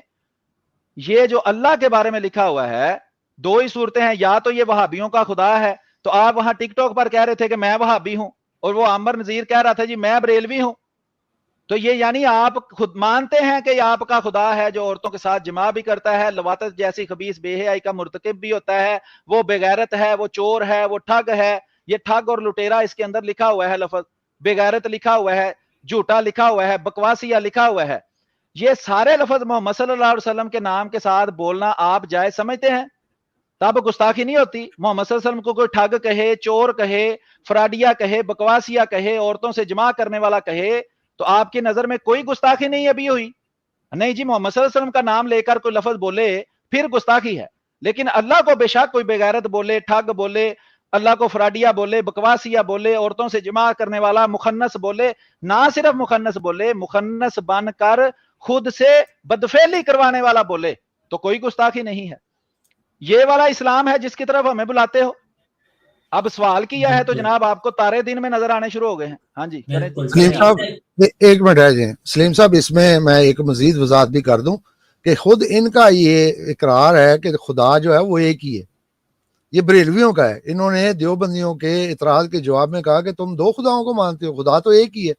یہ جو اللہ کے بارے میں لکھا ہوا ہے، دو ہی صورتیں ہیں، یا تو یہ وہابیوں کا خدا ہے، تو آپ وہاں ٹک ٹاک پر کہہ رہے تھے کہ میں وہابی ہوں، اور وہ عامر نذیر کہہ رہا تھا جی میں بریلوی ہوں. تو یہ یعنی آپ خود مانتے ہیں کہ یہ آپ کا خدا ہے جو عورتوں کے ساتھ جمع بھی کرتا ہے، لواطت جیسی خبیث بے حیائی کا مرتکب بھی ہوتا ہے، وہ بغیرت ہے، وہ چور ہے، وہ ٹھگ ہے. یہ ٹھگ اور لٹیرا اس کے اندر لکھا ہوا ہے لفظ، بغیرت لکھا ہوا ہے، جھوٹا لکھا ہوا ہے، بکواسیہ لکھا ہوا ہے. یہ سارے لفظ محمد صلی اللہ علیہ وسلم کے نام کے ساتھ بولنا آپ جائز سمجھتے ہیں؟ تب گستاخی نہیں ہوتی؟ محمد صلی اللہ علیہ وسلم کو کوئی ٹھگ کہے، چور کہے، فراڈیا کہے، بکواسیہ کہے، عورتوں سے جمع کرنے والا کہے، تو آپ کی نظر میں کوئی گستاخی نہیں ابھی ہوئی؟ نہیں جی، محمد صلی اللہ علیہ وسلم کا نام لے کر کوئی لفظ بولے پھر گستاخی ہے، لیکن اللہ کو بے شک کوئی بغیرت بولے، ٹھگ بولے، اللہ کو فراڈیا بولے، بکواسیہ بولے، عورتوں سے جمع کرنے والا مخنث بولے، نہ صرف مخنث بولے، مخنث بن کر خود سے بدفعلی کروانے والا بولے، تو کوئی گستاخی نہیں ہے. یہ والا اسلام ہے جس کی طرف ہمیں بلاتے ہو. اب سوال کیا ہے تو بالکل جناب آپ کو تارے دن میں نظر آنے شروع ہو گئے ہیں. ہاں جی کریں بالکل سلیم کریں آپ. صاحب ایک منٹ ہے جی سلیم صاحب، اس میں ایک مزید وضاحت بھی کر دوں کہ خود ان کا یہ اقرار ہے کہ خدا جو ہے وہ ایک ہی ہے. یہ بریلویوں کا ہے. انہوں نے دیوبندیوں کے اعتراض کے جواب میں کہا کہ تم دو خداؤں کو مانتے ہو، خدا تو ایک ہی ہے.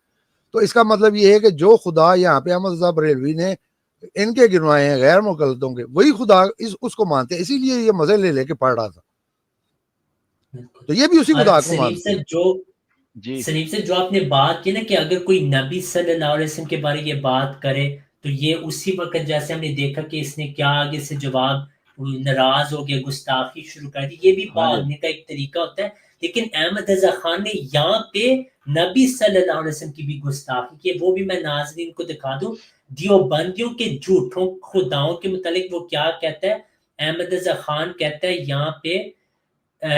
تو اس کا مطلب یہ ہے کہ جو خدا یہاں پہ احمد رضا بریلوی نے ان کے گنوائے ہیں غیر مقلدوں کے، وہی خدا اس کو مانتے ہیں. اسی لیے یہ مزے لے کے پڑھ رہا تھا. تو یہ بھی اسی اور خدا کو سلیم مانتے سے ہیں. جو جی سلیم سے جو آپ نے بات کی نا کہ اگر کوئی نبی صلی اللہ علیہ وسلم کے بارے یہ بات کرے تو یہ اسی وقت جیسے ہم نے دیکھا کہ اس نے کیا آگے سے جواب ناراض ہو گیا, گستاخی شروع کر دی, یہ بھی ہاں جی بھاگنے کا ایک طریقہ ہوتا ہے. لیکن احمد رضا خان نے یہاں پہ نبی صلی اللہ علیہ وسلم کی بھی گستاخی کی, وہ بھی میں ناظرین کو دکھا دوں. دیوبندیوں کے جھوٹوں خداؤں کے متعلق وہ کیا کہتا ہے, احمد رضا خان کہتا ہے یہاں پہ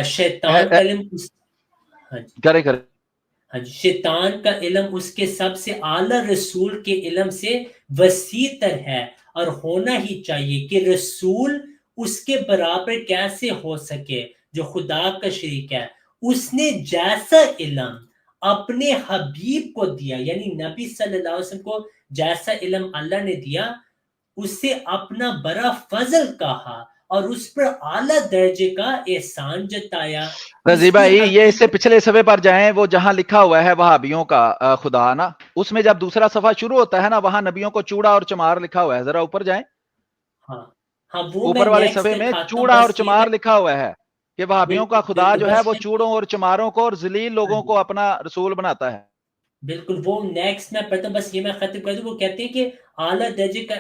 شیطان کا علم ہاں جی کرے کرے ہاں جی, شیطان کا علم اس کے سب سے اعلیٰ رسول کے علم سے وسیع تر ہے, اور ہونا ہی چاہیے کہ رسول اس کے برابر کیسے ہو سکے جو خدا کا شریک ہے. اس نے جیسا علم اپنے حبیب کو دیا, یعنی نبی صلی اللہ علیہ وسلم کو جیسا علم اللہ نے دیا, اسے اپنا بڑا فضل کہا اور اس پر اعلیٰ درجے کا احسان جتایا. رضی اس کی بھائی یہ اس سے حقیقت پچھلے صفحے پر جائیں, وہ جہاں لکھا ہوا ہے وہابیوں کا خدا نا, اس میں جب دوسرا صفحہ شروع ہوتا ہے نا وہاں نبیوں کو چوڑا اور چمار لکھا ہوا ہے, ذرا اوپر جائیں, ہاں ہاں وہ میں اوپر والے نیکسٹ صفحے میں دکھاتا ہوں. چوڑا اور بس یہ چمار میں لکھا ہوا ہے کہ وہابیوں کا بالکل خدا بالکل جو ہے بس وہ میں چوڑوں اور چماروں کو اور ذلیل ہاں لوگوں جی کو اپنا رسول بناتا ہے. بالکل وہ نیکسٹ میں پڑھتا ہوں. بس یہ میں ختم کر دوں. وہ کہتے ہیں کہ اعلیٰ درجے کا